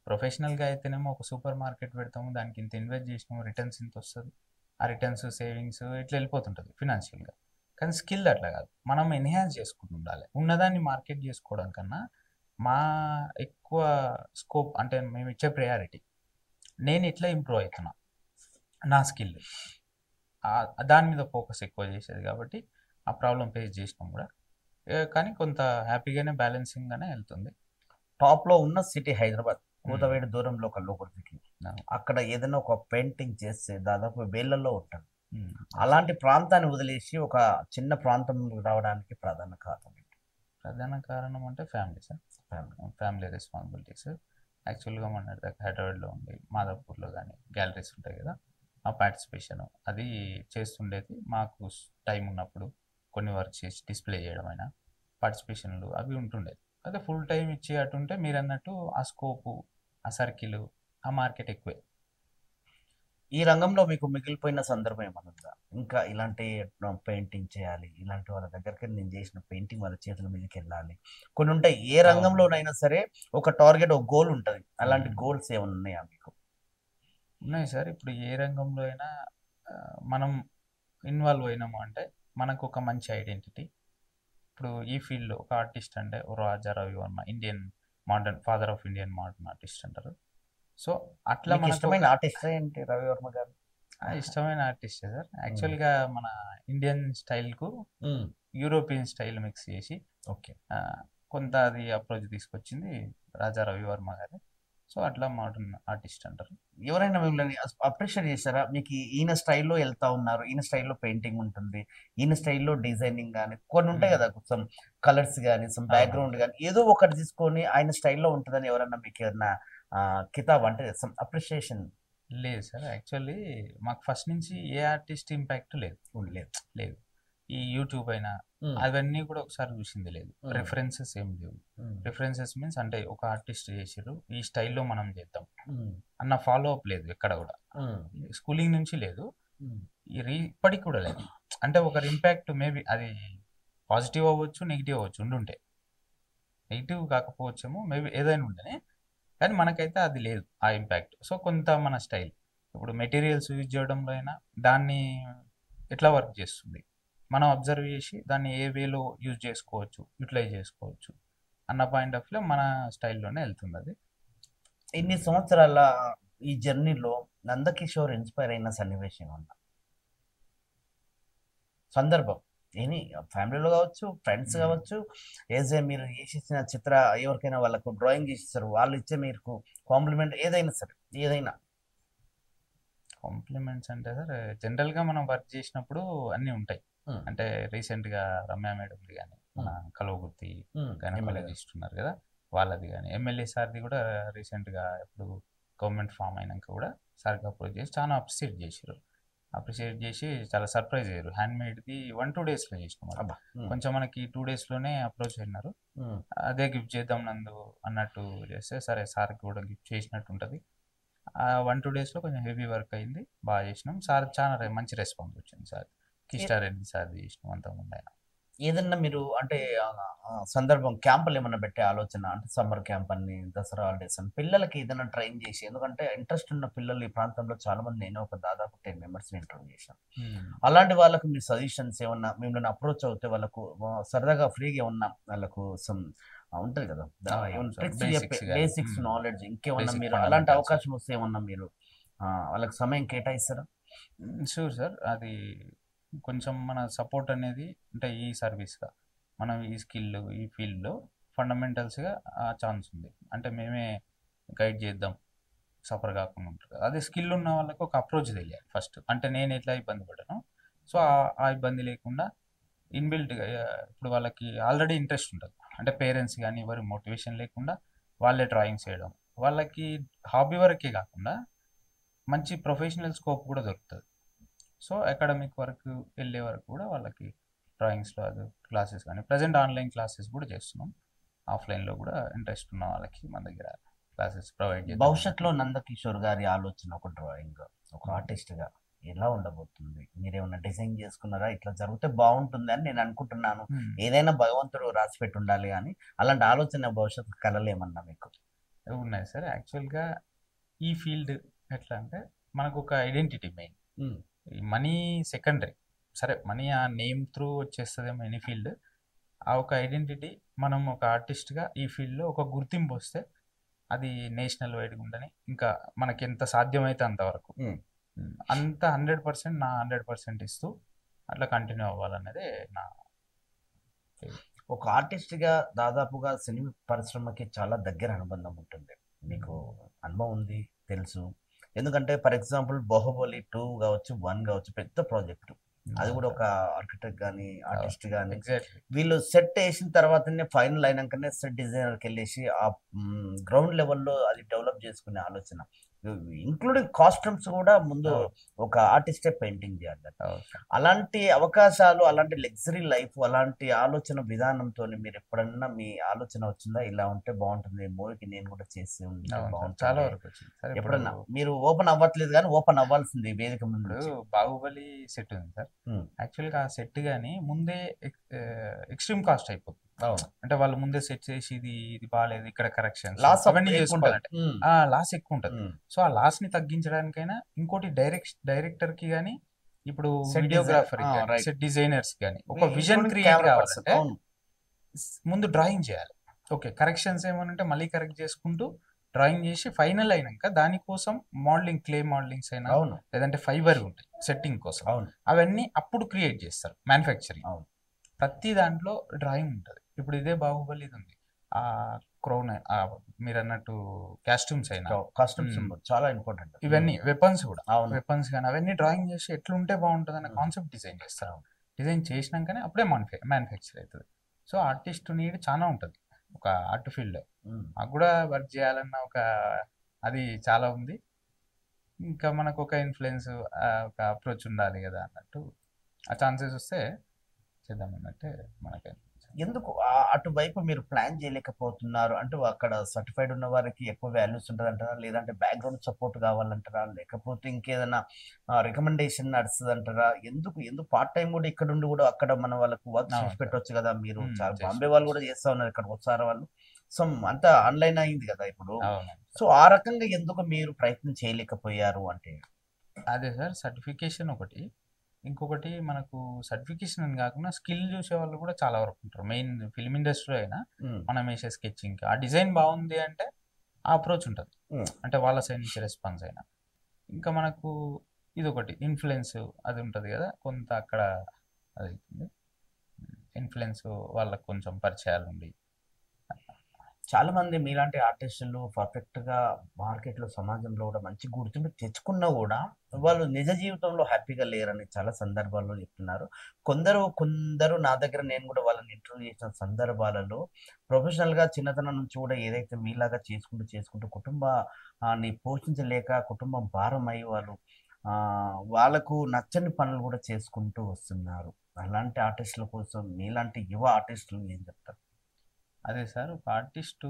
ప్రొఫెషనల్గా అయితేనేమో ఒక సూపర్ మార్కెట్ పెడతాము, దానికి ఇంత ఇన్వెస్ట్ చేసినాము, రిటర్న్స్ ఇంత వస్తుంది, ఆ రిటర్న్స్ సేవింగ్స్ ఇట్లా వెళ్ళిపోతుంటుంది ఫినాన్షియల్గా. కానీ స్కిల్ అట్లా కాదు, మనం ఎన్హాన్స్ చేసుకుంటూ ఉండాలి. ఉన్నదాన్ని మార్కెట్ చేసుకోవడం కన్నా మా ఎక్కువ స్కోప్ అంటే మేము ఇచ్చే ప్రయారిటీ, నేను ఎట్లా ఇంప్రూవ్ అవుతున్నా, నా స్కిల్ దాని మీద ఫోకస్ ఎక్కువ చేసేది కాబట్టి ఆ ప్రాబ్లం ఫేస్ చేసినాం కూడా. కానీ కొంత హ్యాపీగానే బ్యాలెన్సింగ్గానే వెళ్తుంది. టాప్లో ఉన్న సిటీ హైదరాబాద్, కూతవేడి దూరంలో ఒక లోపలికి, అక్కడ ఏదైనా ఒక పెయింటింగ్ చేస్తే దాదాపు వేలల్లో ఉంటుంది. అలాంటి ప్రాంతాన్ని వదిలేసి ఒక చిన్న ప్రాంతం రావడానికి ప్రధాన కారణం అంటే ఫ్యామిలీ సార్, ఫ్యామిలీ రెస్పాన్సిబిలిటీస్. యాక్చువల్గా మన దగ్గర హైదరాబాద్లో ఉండి మాదాపూర్లో కానీ గ్యాలరీస్ ఉంటాయి కదా, ఆ పార్టిసిపేషన్ అది చేస్తుండేది. మాకు టైం ఉన్నప్పుడు కొన్ని వర్క్ చేసి డిస్ప్లే చేయడం అయినా, పార్టిసిపేషన్లు అవి ఉంటుండేది. అదే ఫుల్ టైం ఇచ్చి అటుంటే మీరు అన్నట్టు ఆ స్కోపు, ఆ సర్కిల్, ఆ మార్కెట్ ఎక్కువే. ఈ రంగంలో మీకు మిగిలిపోయిన సందర్భం ఏమన్నా ఉందా? ఇంకా ఇలాంటి పెయింటింగ్ చేయాలి, ఇలాంటి వాళ్ళ దగ్గరికి నేను చేసిన పెయింటింగ్ వాళ్ళ చేతుల మీదకి వెళ్ళాలి, కొన్ని ఉంటాయి. ఏ రంగంలోనైనా సరే ఒక టార్గెట్, ఒక గోల్ ఉంటుంది. అలాంటి గోల్స్ ఏమైనా ఉన్నాయా మీకు? ఉన్నాయి సార్. ఇప్పుడు ఏ రంగంలో అయినా మనం ఇన్వాల్వ్ అయినాము అంటే మనకు ఒక మంచి ఐడెంటిటీ. ఇప్పుడు ఈ ఫీల్డ్లో ఒక ఆర్టిస్ట్ అంటే Raja Ravi Varma, Indian modern father of Indian modern artist అంటారు. సో అట్లా మీకు మనకు ఇష్టమైన ఆర్టిస్ట్ ఏంటి రవివర్మ గారు? ఇష్టమైన ఆర్టిస్టే సార్. యాక్చువల్గా మన ఇండియన్ స్టైల్కు యూరోపియన్ స్టైల్ మిక్స్ చేసి ఓకే, కొంత అది అప్రోచ్ తీసుకొచ్చింది రాజా రవివర్మ గారు. సో అట్లా మోడర్న్ ఆర్టిస్ట్ అంటారు. ఎవరైనా మిమ్మల్ని అప్రిషియేట్ చేస్తారా? మీకు ఈయన స్టైల్లో వెళ్తా ఉన్నారు, ఈయన స్టైల్లో పెయింటింగ్ ఉంటుంది, ఈయన స్టైల్లో డిజైనింగ్ కానీ కొన్ని ఉంటాయి కదా, కొంచెం కలర్స్ కానీ, సమ్ బ్యాక్గ్రౌండ్ కానీ, ఏదో ఒకటి తీసుకొని ఆయన స్టైల్లో ఉంటుందని ఎవరన్నా మీకు ఏదన్నా కితాబ్ అంటే సమ్ అప్రిషియేషన్? లేదు సార్. యాక్చువల్లీ మాకు ఫస్ట్ నుంచి ఏ ఆర్టిస్ట్ ఇంపాక్ట్ లేదు. లేదు. ఈ యూట్యూబ్ అయినా అవన్నీ కూడా ఒకసారి చూసింది లేదు. రెఫరెన్సెస్ ఏం లేవు. రెఫరెన్సెస్ మీన్స్ అంటే ఒక ఆర్టిస్ట్ చేసారు, ఈ స్టైల్లో మనం చేద్దాం అన్న ఫాలో అప్ లేదు ఎక్కడ కూడా. స్కూలింగ్ నుంచి లేదు, ఇప్పటికి కూడా లేదు. అంటే ఒకరి ఇంపాక్ట్ మేబీ అది పాజిటివ్ అవ్వచ్చు, నెగిటివ్ అవ్వచ్చు, ఉండుంటే. నెగిటివ్ కాకపోవచ్చేమో, మేబీ ఏదైనా ఉండని, కానీ మనకైతే అది లేదు ఆ ఇంపాక్ట్. సో కొంత మన స్టైల్, ఇప్పుడు మెటీరియల్స్ యూజ్ చేయడంలో అయినా దాన్ని ఎట్లా వర్క్ చేస్తుంది మనం అబ్జర్వ్ చేసి దాన్ని ఏ వేలో యూజ్ చేసుకోవచ్చు, యూటిలైజ్ చేసుకోవచ్చు అన్న పాయింట్ ఆఫ్ వ్యూలో మన స్టైల్లోనే వెళ్తుంది అది. ఇన్ని సంవత్సరాల ఈ జర్నీలో నందకిషోర్ ఇన్స్పైర్ అయిన సన్నివేశం ఉన్న సందర్భం ఏమి, ఫ్యామిలీలో కావచ్చు, ఫ్రెండ్స్ కావచ్చు, ఏజే మీరు చేసిన చిత్ర ఎవరికైనా వాళ్ళకు డ్రాయింగ్ చేసేస్తారు, వాళ్ళు ఇచ్చే మీకు కాంప్లిమెంట్ ఏదైనా సరే, ఏదైనా కాంప్లిమెంట్స్ అంటే సార్ జనరల్గా మనం వర్క్ చేసినప్పుడు అన్నీ ఉంటాయి. అంటే రీసెంట్గా రమ్య మేడంది కానీ మన కల్వకుర్తి ఎమ్మెల్యే గైనకాలజిస్ట్ ఉన్నారు కదా, వాళ్ళది కానీ ఎమ్మెల్యే సార్ది కూడా రీసెంట్గా ఇప్పుడు గవర్నమెంట్ ఫామ్ అయినాక కూడా సార్కి అప్రోచ్ చేసి చాలా అప్రిషియేట్ చేసి చాలా సర్ప్రైజ్ అయ్యారు. హ్యాండ్మేడ్ది 1-2 డేస్లో చేసినాం. అబ్బా కొంచెం మనకి 2 డేస్లోనే అప్రోచ్ అయినారు. అదే గిఫ్ట్ చేద్దాం నందు అన్నట్టు చేస్తే సరే సార్కి కూడా గిఫ్ట్ చేసినట్టు ఉంటుంది. 1-2 డేస్లో కొంచెం హెవీ వర్క్ అయింది, బాగా చేసినాం. సార్ చాలా మంచి రెస్పాన్స్ వచ్చింది. సార్ కిష్టారెడ్డి సార్ చేసినాం అంతకుముందు ఆయన. ఏదన్నా మీరు అంటే సందర్భం క్యాంపులు ఏమన్నా పెట్టే ఆలోచన, అంటే సమ్మర్ క్యాంప్ అని, దసరా హాలిడేస్ అని పిల్లలకి ఏదైనా ట్రైన్ చేసి, ఎందుకంటే ఇంట్రెస్ట్ ఉన్న పిల్లలు ఈ ప్రాంతంలో చాలా మంది, నేను ఒక దాదాపు 10 మెంబర్స్ని ఇంటర్వ్యూ చేశాను. అలాంటి వాళ్ళకు మీ సజెషన్స్ ఏమన్నా, మిమ్మల్ని అప్రోచ్ అవుతే వాళ్ళకు సరదాగా ఫ్రీగా ఏమన్నా వాళ్ళకు సమ్ ఉంటుంది కదా, బేసిక్స్ నాలెడ్జ్ ఇంకేమన్నా మీరు అలాంటి అవకాశం వస్తే ఏమన్నా మీరు వాళ్ళకి సమయం కేటాయిస్తారా? షూర్ సార్, అది కొంచెం మన సపోర్ట్ అనేది అంటే ఈ సర్వీస్గా మనం ఈ స్కిల్ ఈ ఫీల్డ్లో ఫండమెంటల్స్గా ఛాన్స్ ఉంది అంటే మేమే గైడ్ చేద్దాం, సఫర్ కాకుండా ఉంటుంది. అదే స్కిల్ ఉన్న వాళ్ళకి ఒక అప్రోచ్ తెలియాలి ఫస్ట్. అంటే నేను ఎట్లా ఇబ్బంది పడ్డాను, సో ఆ ఇబ్బంది లేకుండా ఇన్బిల్ట్గా ఇప్పుడు వాళ్ళకి ఆల్రెడీ ఇంట్రెస్ట్ ఉంటుంది. అంటే పేరెంట్స్ కానీ ఎవరి మోటివేషన్ లేకుండా వాళ్ళే డ్రాయింగ్స్ వేయడం, వాళ్ళకి హాబీ వరకే కాకుండా మంచి ప్రొఫెషనల్ స్కోప్ కూడా దొరుకుతుంది. సో అకాడమిక్ వరకు వెళ్ళే వరకు కూడా వాళ్ళకి డ్రాయింగ్స్లో అది క్లాసెస్ కానీ, ప్రజెంట్ ఆన్లైన్ క్లాసెస్ కూడా చేస్తున్నాం. ఆఫ్లైన్లో కూడా ఇంట్రెస్ట్ ఉన్న వాళ్ళకి మన దగ్గర క్లాసెస్ ప్రొవైడ్ చేస్తాం. భవిష్యత్తులో నందకిషోర్ గారి ఆలోచన ఒక డ్రాయింగ్, ఒక ఆర్టిస్ట్గా ఎలా ఉండబోతుంది? మీరేమన్నా డిజైన్ చేసుకున్నారా? ఇట్లా జరిగితే బాగుంటుంది అని నేను అనుకుంటున్నాను. ఏదైనా భగవంతుడు రాసి పెట్టి ఉండాలి అని, అలాంటి ఆలోచన భవిష్యత్తు కలలు ఏమన్నా మీకు ఉన్నాయి సార్? యాక్చువల్గా ఈ ఫీల్డ్ ఎట్లా అంటే మనకు ఒక ఐడెంటిటీ మెయిన్, మనీ సెకండరీ. సరే మనీ ఆ నేమ్ త్రూ వచ్చేస్తుందేమో ఎనీ ఫీల్డ్, ఆ ఒక ఐడెంటిటీ మనం ఒక ఆర్టిస్ట్గా ఈ ఫీల్డ్లో ఒక గుర్తింపు వస్తే అది నేషనల్ వైడ్గా ఉండని, ఇంకా మనకి ఎంత సాధ్యమైతే అంతవరకు అంత 100% నా 100% ఇస్తూ అట్లా కంటిన్యూ అవ్వాలనేదే నా. ఒక ఆర్టిస్ట్గా దాదాపుగా సినిమా పరిశ్రమకి చాలా దగ్గర అనుబంధం ఉంటుంది, మీకు అనుభవం ఉంది, తెలుసు. ఎందుకంటే ఫర్ ఎగ్జాంపుల్ బాహుబలి 2 కావచ్చు, 1 కావచ్చు, పెద్ద ప్రాజెక్టు. అది కూడా ఒక ఆర్కిటెక్ట్ కానీ ఆర్టిస్ట్ కానీ వీళ్ళు సెట్ వేసిన తర్వాతనే ఫైనల్ అయినాకనే సెట్ డిజైనర్కి వెళ్ళేసి ఆ గ్రౌండ్ లెవెల్లో అది డెవలప్ చేసుకునే ఆలోచన, ఇంక్లూడింగ్ కాస్ట్యూమ్స్ కూడా ముందు ఒక ఆర్టిస్టే పెయింటింగ్ చేయాలి. అలాంటి అవకాశాలు, అలాంటి లగ్జరీ లైఫ్, అలాంటి ఆలోచన విధానంతో మీరు ఎప్పుడన్నా మీ ఆలోచన వచ్చిందా, ఇలా ఉంటే బాగుంటుంది, మూవీకి నేను కూడా చేసి బాగుంటుంది? చాలా వరకు ఎప్పుడన్నా మీరు ఓపెన్ అవ్వట్లేదు కానీ ఓపెన్ అవ్వాల్సింది వేదిక ముందు. బాహుబలి సెట్ ఉంది సార్, యాక్చువల్గా ఆ సెట్ కానీ ముందే ఎక్స్ట్రీమ్ కాస్ట్ అయిపోతుంది. అంటే వాళ్ళు ముందే సెట్ చేసి ఇది బాగాలేదు, ఇక్కడ కరెక్షన్స్ అవన్నీ చేసుకోవాలంటే లాస్ ఎక్కువ ఉంటుంది. సో ఆ లాస్ ని తగ్గించడానికైనా ఇంకోటి డైరెక్టర్ కి కానీ, ఇప్పుడు వీడియోగ్రాఫర్ సెట్ డిజైనర్స్ కానీ ఒక విజన్ క్రియేట్ కావాలంటే ముందు డ్రాయింగ్ చేయాలి. ఓకే, కరెక్షన్స్ ఏమనంటే మళ్ళీ కరెక్ట్ చేసుకుంటూ డ్రాయింగ్ చేసి ఫైనల్ అయినాక దానికోసం మోడలింగ్, క్లే మోడలింగ్స్ అయినా లేదంటే ఫైబర్ ఉంటాయి సెట్టింగ్ కోసం, అవన్నీ అప్పుడు క్రియేట్ చేస్తారు మ్యానుఫ్యాక్చరింగ్. ప్రతి దాంట్లో డ్రాయింగ్ ఉంటుంది. ఇప్పుడు ఇదే బాహుబలి ఇది ఉంది, ఆ క్రౌన్, మీరు అన్నట్టు కాస్ట్యూమ్స్ అయినా, కాస్ట్యూమ్స్ చాలా ఇంపార్టెంట్. ఇవన్నీ వెపన్స్ కూడా, వెపన్స్ కానీ అవన్నీ డ్రాయింగ్ చేసి ఎట్లుంటే బాగుంటుంది అన్న కాన్సెప్ట్ డిజైన్ చేస్తారు. డిజైన్ చేసినాకనే అప్పుడే మ్యానుఫ్యాక్చర్ అవుతుంది. సో ఆర్టిస్ట్ నీడ్ చాలా ఉంటుంది ఒక ఆర్ట్ ఫీల్డ్. మాకు కూడా వర్క్ చేయాలన్న ఒక అది చాలా ఉంది. ఇంకా మనకు ఒక ఇన్ఫ్లుయెన్స్, ఒక అప్రోచ్ ఉండాలి కదా అన్నట్టు, ఆ ఛాన్సెస్ వస్తే చేద్దామన్నట్టే మనకి. ఎందుకు అటువైపు మీరు ప్లాన్ చేయలేకపోతున్నారు? అంటే అక్కడ సర్టిఫైడ్ ఉన్న వారికి ఎక్కువ వాల్యూస్ ఉంటుంది అంటారా, లేదంటే బ్యాక్గ్రౌండ్ సపోర్ట్ కావాలంటారా, లేకపోతే ఇంకేదైనా రికమెండేషన్ నడుస్తుంది అంటారా? ఎందుకు పార్ట్ టైం కూడా ఇక్కడ ఉండి కూడా అక్కడ మన వాళ్ళకు వర్క్ చేసి పెట్టవచ్చు కదా? మీరు చాలా బాంబే వాళ్ళు కూడా చేస్తా ఉన్నారు, ఇక్కడికి వస్తారు వాళ్ళు. సో అంతా ఆన్లైన్ అయింది కదా ఇప్పుడు. సో ఆ రకంగా ఎందుకు మీరు ప్రయత్నం చేయలేకపోయారు అంటే? అదే సార్, సర్టిఫికేషన్ ఒకటి, ఇంకొకటి మనకు సర్టిఫికేషన్ అని కాకుండా స్కిల్ చూసే వాళ్ళు కూడా చాలా వరకు ఉంటారు. మెయిన్ ఫిల్మ్ ఇండస్ట్రీలో అయినా మనం వేసే స్కెచింగ్ ఆ డిజైన్ బాగుంది అంటే ఆ అప్రోచ్ ఉంటుంది, అంటే వాళ్ళ సైడ్ నుంచి రెస్పాన్స్ అయినా. ఇంకా మనకు ఇది ఒకటి ఇన్ఫ్లుయెన్స్ అది ఉంటుంది కదా, కొంత అక్కడ అది అవుతుంది ఇన్ఫ్లుయెన్స్, వాళ్ళకు కొంచెం పరిచయాలు ఉండి చాలా మంది మీలాంటి ఆర్టిస్టులు పర్ఫెక్ట్ గా మార్కెట్ లో సమాజంలో కూడా మంచి గుర్తింపు తెచ్చుకున్నా కూడా వాళ్ళు నిజ జీవితంలో హ్యాపీగా లేరని చాలా సందర్భాల్లో చెప్తున్నారు. కొందరు నా దగ్గర నేను కూడా వాళ్ళని ఇంటర్వ్యూ చేసిన సందర్భాలలో ప్రొఫెషనల్ గా చిన్నతనం నుంచి కూడా ఏదైతే మీలాగా చేసుకుంటూ కుటుంబాన్ని పోషించలేక కుటుంబం భారం అయ్యి వాళ్ళు వాళ్ళకు నచ్చని పనులు కూడా చేసుకుంటూ వస్తున్నారు. అలాంటి ఆర్టిస్టుల కోసం మీలాంటి యువ ఆర్టిస్టులు ఏం చెప్తారు? అదే సార్, ఒక ఆర్టిస్టు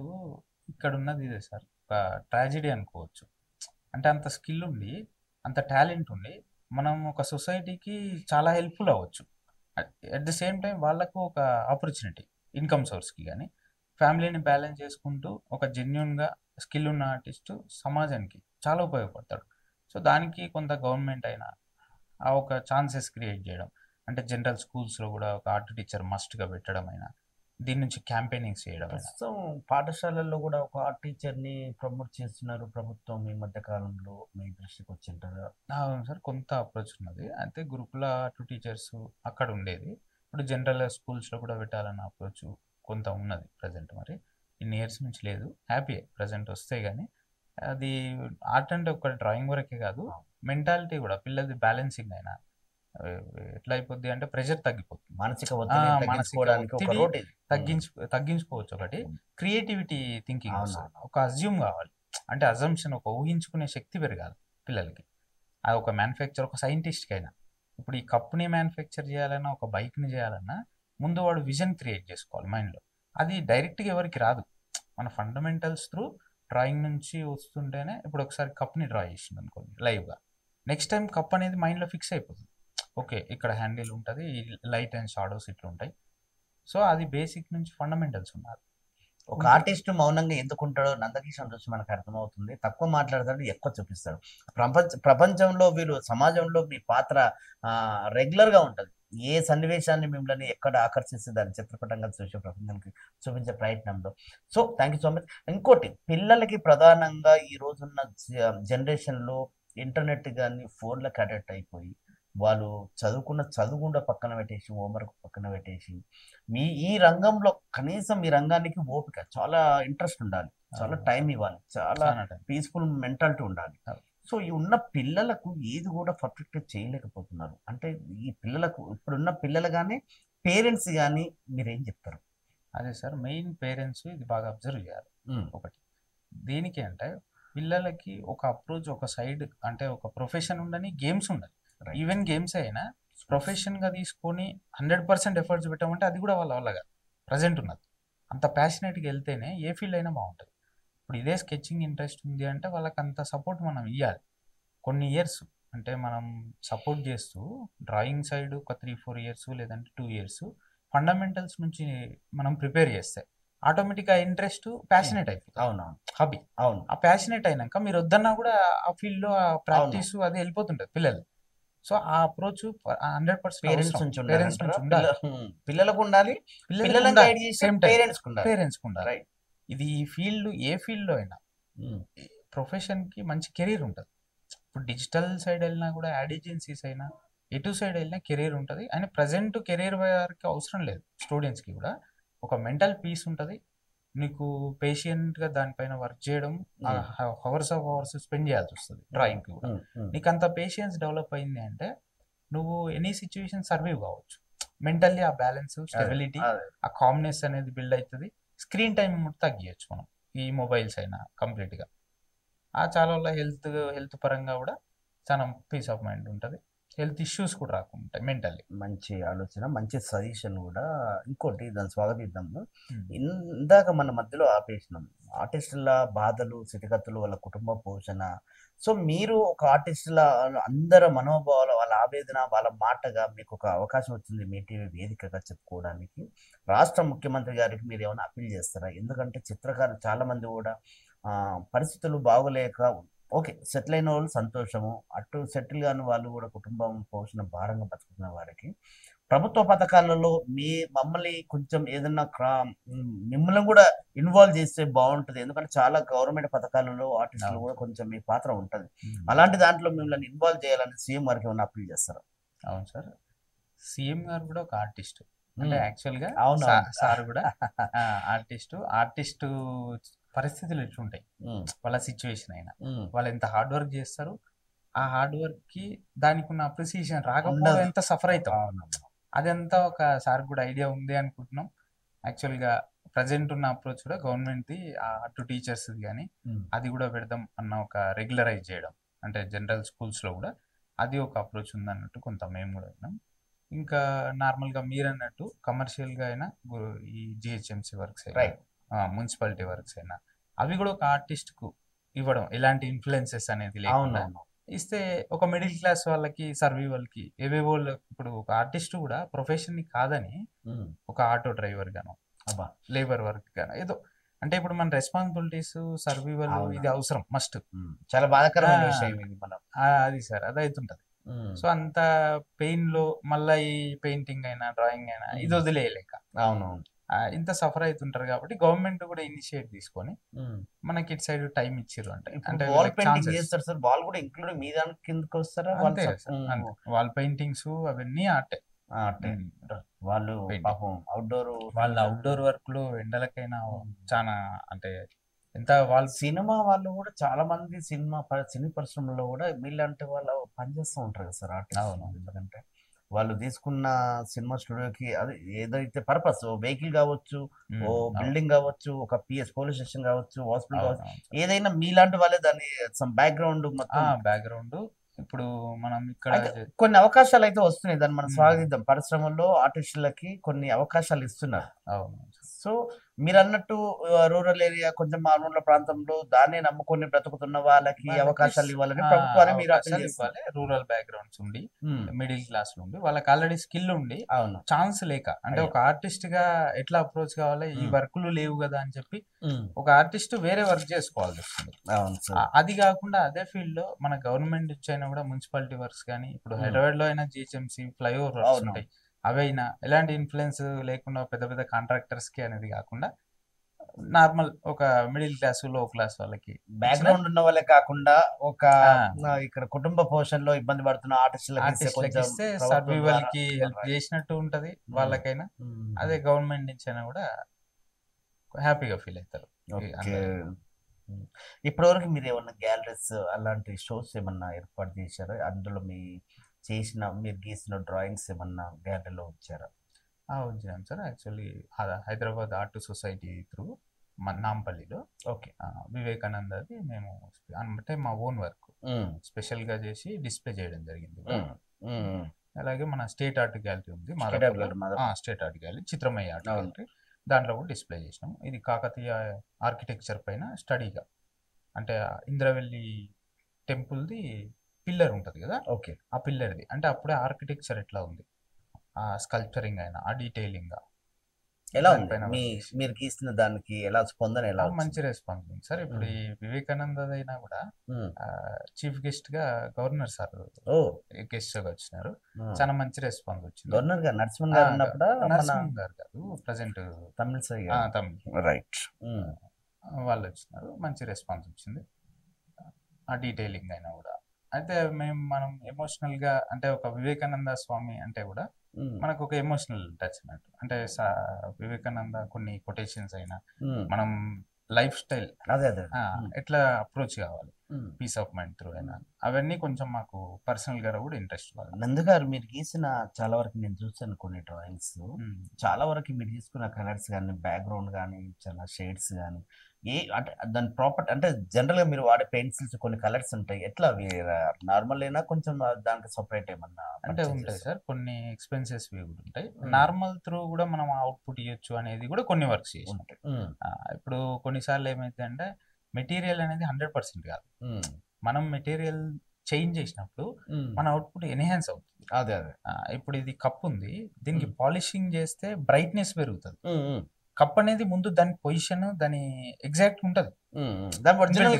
ఇక్కడ ఉన్నది ఇదే సార్, ఒక ట్రాజెడీ అనుకోవచ్చు. అంటే అంత స్కిల్ ఉండి, అంత టాలెంట్ ఉండి, మనం ఒక సొసైటీకి చాలా హెల్ప్ఫుల్ అవ్వచ్చు. అట్ ద సేమ్ టైం వాళ్ళకు ఒక ఆపర్చునిటీ, ఇన్కమ్ సోర్స్కి కానీ ఫ్యామిలీని బ్యాలెన్స్ చేసుకుంటూ ఒక జెన్యున్గా స్కిల్ ఉన్న ఆర్టిస్టు సమాజానికి చాలా ఉపయోగపడతాడు. సో దానికి కొంత గవర్నమెంట్ అయినా ఆ ఒక ఛాన్సెస్ క్రియేట్ చేయడం, అంటే జనరల్ స్కూల్స్లో కూడా ఒక ఆర్ట్ టీచర్ మస్ట్గా పెట్టడం అయినా, దీని నుంచి క్యాంపెయినింగ్స్ చేయడం అయినా. ప్రస్తుతం పాఠశాలల్లో కూడా ఒక ఆర్ట్ టీచర్ని ప్రమోట్ చేస్తున్నారు ప్రభుత్వం. ఈ మధ్య కాలంలో మీ దృష్టికి వచ్చింటారా? అవును సార్, కొంత అప్రోచ్ ఉన్నది. అయితే గురుకుల ఆర్ట్ టీచర్స్ అక్కడ ఉండేది, ఇప్పుడు జనరల్ స్కూల్స్లో కూడా పెట్టాలన్న అప్రోచ్ కొంత ఉన్నది ప్రజెంట్. మరి ఇన్ని ఇయర్స్ నుంచి లేదు, హ్యాపీ ప్రజెంట్ వస్తే. కానీ అది ఆర్ట్ అంటే ఒక డ్రాయింగ్ వరకే కాదు, మెంటాలిటీ కూడా పిల్లలది బ్యాలెన్సింగ్ అయినా ఎట్లా అయిపోద్ది అంటే ప్రెషర్ తగ్గిపోతుంది, మానసిక ఒత్తిడి తగ్గించుకోవడానికి ఒక రోడ్ ఇది. తగ్గించుకోవచ్చు. ఒకటి క్రియేటివిటీ థింకింగ్ వస్తుంది. ఒక అజ్యూమ్ కావాలి, అంటే అజంప్షన్, ఒక ఊహించుకునే శక్తి పెరగాలి పిల్లలకి. అది ఒక మ్యానుఫ్యాక్చర్, ఒక సైంటిస్ట్కి అయినా ఇప్పుడు ఈ కప్ని మ్యానుఫ్యాక్చర్ చేయాలన్నా, ఒక బైక్ని చేయాలన్నా ముందు వాడు విజన్ క్రియేట్ చేసుకోవాలి మైండ్లో. అది డైరెక్ట్గా ఎవరికి రాదు, మన ఫండమెంటల్స్ త్రూ డ్రాయింగ్ నుంచి వస్తుంటేనే. ఇప్పుడు ఒకసారి కప్ని డ్రా చేసింది అనుకోండి లైవ్గా, నెక్స్ట్ టైం కప్ అనేది మైండ్లో ఫిక్స్ అయిపోతుంది. ఓకే, ఇక్కడ హ్యాండిల్ ఉంటుంది, లైట్ అండ్ షాడోస్ ఇట్లా ఉంటాయి. సో అది బేసిక్ నుంచి ఫండమెంటల్స్ ఉండాలి. ఒక ఆర్టిస్ట్ మౌనంగా ఎందుకుంటాడో నందకిషోర్ చూసి మనకు అర్థమవుతుంది. తక్కువ మాట్లాడతాడు, ఎక్కువ చూపిస్తాడు. ప్రపంచంలో వీళ్ళు సమాజంలో మీ పాత్ర రెగ్యులర్ గా ఉంటది. ఏ సన్నివేశాన్ని మిమ్మల్ని ఎక్కడ ఆకర్షిస్తే దాన్ని చిత్రపటంగా చూసే ప్రపంచానికి చూపించే ప్రయత్నంలో. So thank you so much. ఇంకోటి, పిల్లలకి ప్రధానంగా ఈ రోజున్న జనరేషన్లో ఇంటర్నెట్ కానీ ఫోన్లకు అడిక్ట్ అయిపోయి వాళ్ళు చదువుకున్న చదువు కూడా పక్కన పెట్టేసి, హోంవర్క్ పక్కన పెట్టేసి, ఈ రంగంలో కనీసం ఈ రంగానికి ఓపిక, చాలా ఇంట్రెస్ట్ ఉండాలి, చాలా టైం ఇవ్వాలి, చాలా పీస్ఫుల్ మెంటాలిటీ ఉండాలి. సో ఈ ఉన్న పిల్లలకు ఏది కూడా పర్ఫెక్ట్గా చేయలేకపోతున్నారు. అంటే ఈ పిల్లలకు, ఇప్పుడున్న పిల్లలు కానీ పేరెంట్స్ కానీ మీరేం చెప్తారు? అదే సార్, మెయిన్ పేరెంట్స్ ఇది బాగా అబ్జర్వ్ చేయాలి. ఒకటి దేనికి అంటే పిల్లలకి ఒక అప్రోచ్, ఒక సైడ్, అంటే ఒక ప్రొఫెషన్ ఉండని, గేమ్స్ ఉండాలి. ఈవెన్ గేమ్స్ అయినా ప్రొఫెషన్గా తీసుకొని 100% ఎఫర్ట్స్ పెట్టామంటే అది కూడా వాళ్ళ వల్ల కాదు. ప్రజెంట్ ఉన్నది అంత ప్యాషనేట్గా వెళ్తేనే ఏ ఫీల్డ్ అయినా బాగుంటుంది. ఇప్పుడు ఇదే స్కెచింగ్ ఇంట్రెస్ట్ ఉంది అంటే వాళ్ళకి అంత సపోర్ట్ మనం ఇవ్వాలి. కొన్ని ఇయర్స్ అంటే మనం సపోర్ట్ చేస్తూ డ్రాయింగ్ సైడ్ ఒక 3-4 ఇయర్స్ లేదంటే 2 ఇయర్స్ ఫండమెంటల్స్ నుంచి మనం ప్రిపేర్ చేస్తే ఆటోమేటిక్గా ఇంట్రెస్ట్ ప్యాషనేట్ అయిపోతుంది. అవునవును, హాబీ. అవును. ఆ ప్యాషనేట్ అయినాక మీరు వద్దన్నా కూడా ఆ ఫీల్డ్లో ఆ ప్రాక్టీస్ అది వెళ్ళిపోతుంటుంది పిల్లలు. సో ఆ అప్రోచ్ 100% పేరెంట్స్ నుంచి ఉండాలి, పిల్లలకు ఉండాలి, పేరెంట్స్ ఉండాలి. ఇది ఈ ఫీల్డ్, ఏ ఫీల్డ్లో అయినా ప్రొఫెషన్కి మంచి కెరీర్ ఉంటుంది. ఇప్పుడు డిజిటల్ సైడ్ వెళ్ళినా కూడా, యాడ్ ఏజెన్సీస్ అయినా, ఎటు సైడ్ వెళ్ళినా కెరీర్ ఉంటుంది. అండ్ ప్రజెంట్ కెరీర్ వారికి అవసరం లేదు, స్టూడెంట్స్కి కూడా ఒక మెంటల్ పీస్ ఉంటుంది. నీకు పేషెంట్గా దానిపైన వర్క్ చేయడం, హవర్స్ ఆఫ్ అవర్స్ స్పెండ్ చేయాల్సి వస్తుంది. డ్రాయింగ్కి కూడా నీకు అంత పేషెన్స్ డెవలప్ అయింది అంటే నువ్వు ఎనీ సిచ్యువేషన్ సర్వైవ్ కావచ్చు. మెంటల్లీ ఆ బ్యాలెన్స్, స్టెబిలిటీ, ఆ కామ్నెస్ అనేది బిల్డ్ అవుతుంది. స్క్రీన్ టైం తగ్గియచ్చు మనం, ఈ మొబైల్స్ అయినా కంప్లీట్గా. చాలా వల్ల హెల్త్ పరంగా కూడా చాలా పీస్ ఆఫ్ మైండ్ ఉంటుంది, హెల్త్ ఇష్యూస్ కూడా రాకుండా మెంటల్లీ. మంచి ఆలోచన, మంచి సజెషన్ కూడా. ఇంకోటి దాన్ని స్వాగతిద్దాము. ఇందాక మన మధ్యలో ఆపేసినాం, ఆర్టిస్టుల బాధలు, స్థితిగతులు, వాళ్ళ కుటుంబ పోషణ. సో మీరు ఒక ఆర్టిస్టుల అందరి మనోభావాలు, వాళ్ళ ఆవేదన, వాళ్ళ మాటగా మీకు ఒక అవకాశం వచ్చింది మీ టీవీ వేదికగా చెప్పుకోవడానికి. రాష్ట్ర ముఖ్యమంత్రి గారికి మీరు ఏమైనా అప్పీల్ చేస్తారా? ఎందుకంటే చిత్రకారులు చాలా మంది కూడా పరిస్థితులు బాగోలేక, ఓకే సెటిల్ అయిన వాళ్ళు సంతోషము, అటు సెటిల్ కాని వాళ్ళు కూడా కుటుంబం పోషణ భారంగా బతుకుతున్న వారికి ప్రభుత్వ పథకాలలో మమ్మల్ని కొంచెం ఏదన్నా మిమ్మల్ని కూడా ఇన్వాల్వ్ చేస్తే బాగుంటుంది. ఎందుకంటే చాలా గవర్నమెంట్ పథకాలలో ఆర్టిస్టులు కూడా కొంచెం మీ పాత్ర ఉంటుంది. అలాంటి దాంట్లో మిమ్మల్ని ఇన్వాల్వ్ చేయాలని సీఎం గారికి ఏమైనా అప్పీల్ చేస్తారా? అవును సార్, సీఎం గారు కూడా ఒక ఆర్టిస్ట్. అంటే యాక్చువల్ గా అవును సార్ కూడా ఆర్టిస్ట్ పరిస్థితులు ఎట్లుంటాయి, వాళ్ళ సిచ్యువేషన్ అయినా వాళ్ళు ఎంత హార్డ్ వర్క్ చేస్తారు, ఆ హార్డ్ వర్క్ కి దానికి ఉన్న అప్రిసియేషన్ రాకపోవడం ఎంత సఫర్ అవుతాం, అదంతా ఒక సార్ కూడా ఐడియా ఉంది అనుకుంటున్నాం. యాక్చువల్ గా ప్రజెంట్ ఉన్న అప్రోచ్ కూడా గవర్నమెంట్ ది అటు టీచర్స్ కానీ అది కూడా పెడదాం అన్న ఒక రెగ్యులరైజ్ చేయడం, అంటే జనరల్ స్కూల్స్ లో కూడా అది ఒక అప్రోచ్ ఉంది అన్నట్టు కొంత మేము కూడా విన్నాం. ఇంకా నార్మల్ గా మీరు అన్నట్టు కమర్షియల్ గా అయినా ఈ జిహెచ్ఎంసీ వర్క్స్ అయినా మున్సిపాలిటీ వర్క్స్ అయినా అవి కూడా ఒక ఆర్టిస్ట్ కు ఇవ్వడం, ఎలాంటి ఇన్ఫ్లుయెన్సెస్ అనేది లేకుండా ఇస్తే ఒక మిడిల్ క్లాస్ వాళ్ళకి సర్వైవల్కి ఏవేవో ఇప్పుడు ఒక ఆర్టిస్ట్ కూడా ప్రొఫెషన్ ని కాదని ఒక ఆటో డ్రైవర్ గాను లేబర్ వర్క్ గాను ఏదో, అంటే ఇప్పుడు మన రెస్పాన్సిబిలిటీస్ సర్వైవల్ ఇది అవసరం మస్ట్, చాలా బాధాకరమైన విషయం ఇది మనం అది సార్ అది అవుతుంటది. సో అంత పెయిన్ లో మళ్ళీ ఈ పెయింటింగ్ అయినా డ్రాయింగ్ అయినా ఇది వదిలేయలేక అవునవును ఇంత సఫర్ అవుతుంటారు కాబట్టి గవర్నమెంట్ కూడా ఇనిషియేట్ తీసుకొని మనకి ఇటు సైడ్ టైం ఇచ్చారు. అంటే వాల్ పెయింటింగ్ చేస్తారు సార్, వాల్ కూడా ఇంక్లూడింగ్ మీ దాని కిందకి వస్తారా? వాల్ పెయింటింగ్స్ అవన్నీ ఆర్టే. వాళ్ళు పాపం అవుట్డోర్ వర్క్ లో ఎండలకైనా చాలా అంటే ఎంత వాళ్ళు సినిమా వాళ్ళు కూడా చాలా మంది సినీ పరిశ్రమలో కూడా వీళ్ళంటే వాళ్ళు పనిచేస్తూ ఉంటారు కదా సార్ ఆర్టిస్ట్. ఎందుకంటే వాళ్ళు తీసుకున్న సినిమా స్టూడియోకి అది ఏదైతే పర్పస్ వెహికల్ కావచ్చు, ఓ బిల్డింగ్ కావచ్చు, ఒక పోలీస్ స్టేషన్ కావచ్చు, హాస్పిటల్ కావచ్చు, ఏదైనా మీలాంటి వాళ్ళే దాన్ని బ్యాక్గ్రౌండ్ బ్యాక్గ్రౌండ్ ఇప్పుడు మనం ఇక్కడ కొన్ని అవకాశాలు అయితే వస్తున్నాయి, దాన్ని మనం స్వాగతిద్దాం. పరిశ్రమల్లో ఆర్టిస్టులకి కొన్ని అవకాశాలు ఇస్తున్నారు. సో మీరు అన్నట్టు రూరల్ ఏరియా కొంచెం మారుమూల ప్రాంతంలో దాన్ని నమ్ముకొని బ్రతుకుతున్న వాళ్ళకి అవకాశాలు ఇవ్వాలని ప్రభుత్వాన్ని మీరు ఇవ్వాలి. రూరల్ బ్యాక్గ్రౌండ్స్ ఉండి మిడిల్ క్లాస్ ఉండి వాళ్ళకి ఆల్రెడీ స్కిల్ ఉండి ఛాన్స్ లేక, అంటే ఒక ఆర్టిస్ట్ గా ఎట్లా అప్రోచ్ కావాలి, ఈ వర్క్లు లేవు కదా అని చెప్పి ఒక ఆర్టిస్ట్ వేరే వర్క్ చేసుకోవాల్సి వస్తుంది. అది కాకుండా అదే ఫీల్డ్ లో మన గవర్నమెంట్ నుంచి అయినా కూడా మున్సిపాలిటీ వర్క్స్ కానీ, ఇప్పుడు హైదరాబాద్ లో అయినా జిహెచ్ఎంసీ ఫ్లైఓవర్ వర్క్స్ ఉంటాయి, అవైనా ఎలాంటి ఇన్ఫ్లుయెన్స్ లేకుండా పెద్ద పెద్ద కాంట్రాక్టర్స్ కి అనేది కాకుండా నార్మల్ ఒక మిడిల్ క్లాస్ లో క్లాస్ వాళ్ళకి బ్యాక్గ్రౌండ్ ఉన్న వాళ్ళే కాకుండా ఒక ఇక్కడ కుటుంబ పోషణలో ఇబ్బంది పడుతున్న ఆర్టిస్టులకి ఇస్తే సర్వైవల్ కి హెల్ప్ చేసినట్టు ఉంటది వాళ్ళకైనా. అదే గవర్నమెంట్ నుంచి అయినా కూడా హ్యాపీగా ఫీల్ అవుతారు. ఇప్పటివరకు మీరు ఏమన్నా గ్యాలరీస్ అలాంటి షోస్ ఏమన్నా ఏర్పాటు చేశారా? అందులో మీరు గీసిన డ్రాయింగ్స్ ఏమన్నా గ్యాలరీలో వచ్చారా? ఉంచాం sir. Actually Hyderabad art society through నాంపల్లిలో వివేకానందది మేము అంటే మా ఓన్ వర్క్ స్పెషల్ గా చేసి డిస్ప్లే చేయడం జరిగింది. అలాగే మన స్టేట్ ఆర్ట్ గ్యాలరీ ఉంది, state art gallery, Chitramayya art gallery, దాంట్లో కూడా డిస్ప్లే చేసినాం. ఇది కాకతీయ ఆర్కిటెక్చర్ పైన స్టడీగా, అంటే ఇంద్రవెల్లి టెంపుల్ది పిల్లర్ ఉంటుంది కదా, ఆ పిల్లర్ది అంటే అప్పుడే ఆర్కిటెక్చర్ ఎట్లా ఉంది, ఆ స్కల్ప్చరింగ్ అయినా ఆ డీటెయిలింగ్ ఎలా ఉంది, మీరు గీసిన దానికి ఎలా స్పందన, ఎలా మంచి రెస్పాన్స్ ఉంది సార్. ఇప్పుడు ఈ వివేకానంద అయినా కూడా చీఫ్ గెస్ట్ గా గవర్నర్ సార్ గెస్ట్ గా వచ్చినారు, చాలా మంచి రెస్పాన్స్ వచ్చింది. గవర్నర్ గారు నరసింహన్ గారు ఉన్నప్పుడు, నరసింహన్ గారు కాదు ప్రజెంట్ తమిళ రైట్ వాళ్ళు వచ్చినారు, మంచి రెస్పాన్స్ వచ్చింది. ఆ డీటెయిలింగ్ అయినా కూడా అయితే మనం ఎమోషనల్ గా, అంటే ఒక వివేకానంద స్వామి అంటే కూడా మనకు ఒక ఎమోషనల్ టచ్ అన్నట్టు. అంటే వివేకానంద కొన్ని కొటేషన్స్ అయినా మనం లైఫ్ స్టైల్ ఎట్లా అప్రోచ్ కావాలి, పీస్ ఆఫ్ మైండ్ త్రూ అయినా, అవన్నీ కొంచెం మాకు పర్సనల్ గా కూడా ఇంట్రెస్ట్. నందు గారు మీరు గీసిన చాలా వరకు నేను చూసాను కొన్ని డ్రాయింగ్స్, చాలా వరకు మీరు తీసుకున్న కలర్స్ కానీ, బ్యాక్గ్రౌండ్ కానీ, చాలా షేడ్స్ కానీ, అంటే దాని ప్రాపర్టీ అంటే జనరల్ గా మీరు వాడే పెన్సిల్స్ కొన్ని కలర్స్ ఉంటాయి, ఎట్లా నార్మల్ అయినా కొంచెం దానికి సపరేట్ ఏమన్నా అంటే ఉంటాయి సార్. కొన్ని ఎక్స్పెన్సెస్ కూడా ఉంటాయి, నార్మల్ త్రూ కూడా మనం అవుట్పుట్ ఇవ్వచ్చు అనేది కూడా కొన్ని వర్క్స్ చేసి ఉంటాయి. ఇప్పుడు కొన్నిసార్లు ఏమైతే అంటే మెటీరియల్ అనేది 100% కాదు, మనం మెటీరియల్ చేంజ్ చేసినప్పుడు మన అవుట్పుట్ ఎన్హాన్స్ అవుతుంది. అదే ఇప్పుడు ఇది కప్ ఉంది, దీనికి పాలిషింగ్ చేస్తే బ్రైట్నెస్ పెరుగుతుంది. కప్ అనేది ముందు దాని పొజిషన్ దాని ఎగ్జాక్ట్ ఉంటది, ఒరిజినల్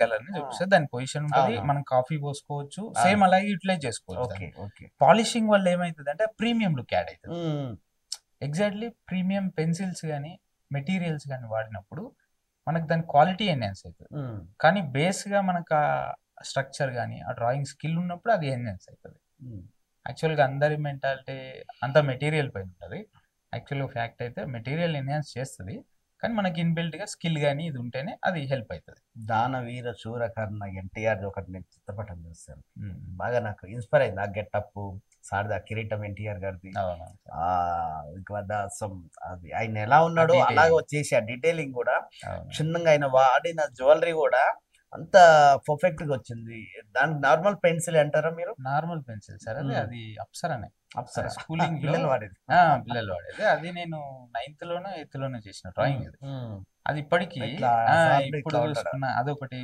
కలర్ ని చూపిస్తే దాని పొజిషన్ ఉంటుంది, మనం కాఫీ పోసుకోవచ్చు, సేమ్ అలాగే యూటిలైజ్ చేసుకోవచ్చు. పాలిషింగ్ వల్ల ఏమైతుంది అంటే ప్రీమియం లుక్ యాడ్ అవుతుంది. ఎగ్జాక్ట్లీ ప్రీమియం పెన్సిల్స్ కానీ మెటీరియల్స్ కానీ వాడినప్పుడు మనకు దాని క్వాలిటీ ఎన్హాన్స్ అవుతుంది, కానీ బేస్ గా మనకు ఆ స్ట్రక్చర్ కానీ ఆ డ్రాయింగ్ స్కిల్ ఉన్నప్పుడు అది ఎన్హాన్స్ అవుతుంది. యాక్చువల్గా అందరి మెంటాలిటీ అంతా మెటీరియల్ పైన ఉంటుంది. యాక్చువల్గా ఫ్యాక్ట్ అయితే మెటీరియల్ ఎన్హాన్స్ చేస్తుంది, కానీ మనకి ఇన్బిల్ట్గా స్కిల్ కానీ ఇది ఉంటేనే అది హెల్ప్ అవుతుంది. దానవీర శూరకర్ణ ఎన్టీఆర్ ఒకటి నేను చిత్రపటం చూస్తాను, బాగా నాకు ఇన్స్పైర్ అయింది. ఆ గెటప్ సారదా కిరీటం ఎన్టీఆర్ గారిది, అవును ఆ అది ఆయన ఎలా ఉన్నాడో detailing. అలాగే వచ్చేసి ఆ డీటెయిలింగ్ కూడా అవును క్షుణ్ణంగా ఆయన వాడిన జ్యువెలరీ కూడా అంత పర్ఫెక్ట్ గా వచ్చింది. దానికి నార్మల్ పెన్సిల్ అంటారా మీరు? నార్మల్ పెన్సిల్ సార్, అది మ్మ్. అది అప్సరానే అప్సరా స్కూలింగ్ లో పిల్లలు వాడేది. పిల్లలు వాడేది. అది నేను 9th లోనో 8th లోనో చేసిన డ్రాయింగ్ అది. మ్మ్. అది ఇప్పటికీ ఇట్లా సార్లు ఇప్పుడు ఇట్లా ఉంటాడా? చూసుకున్న అదొకటి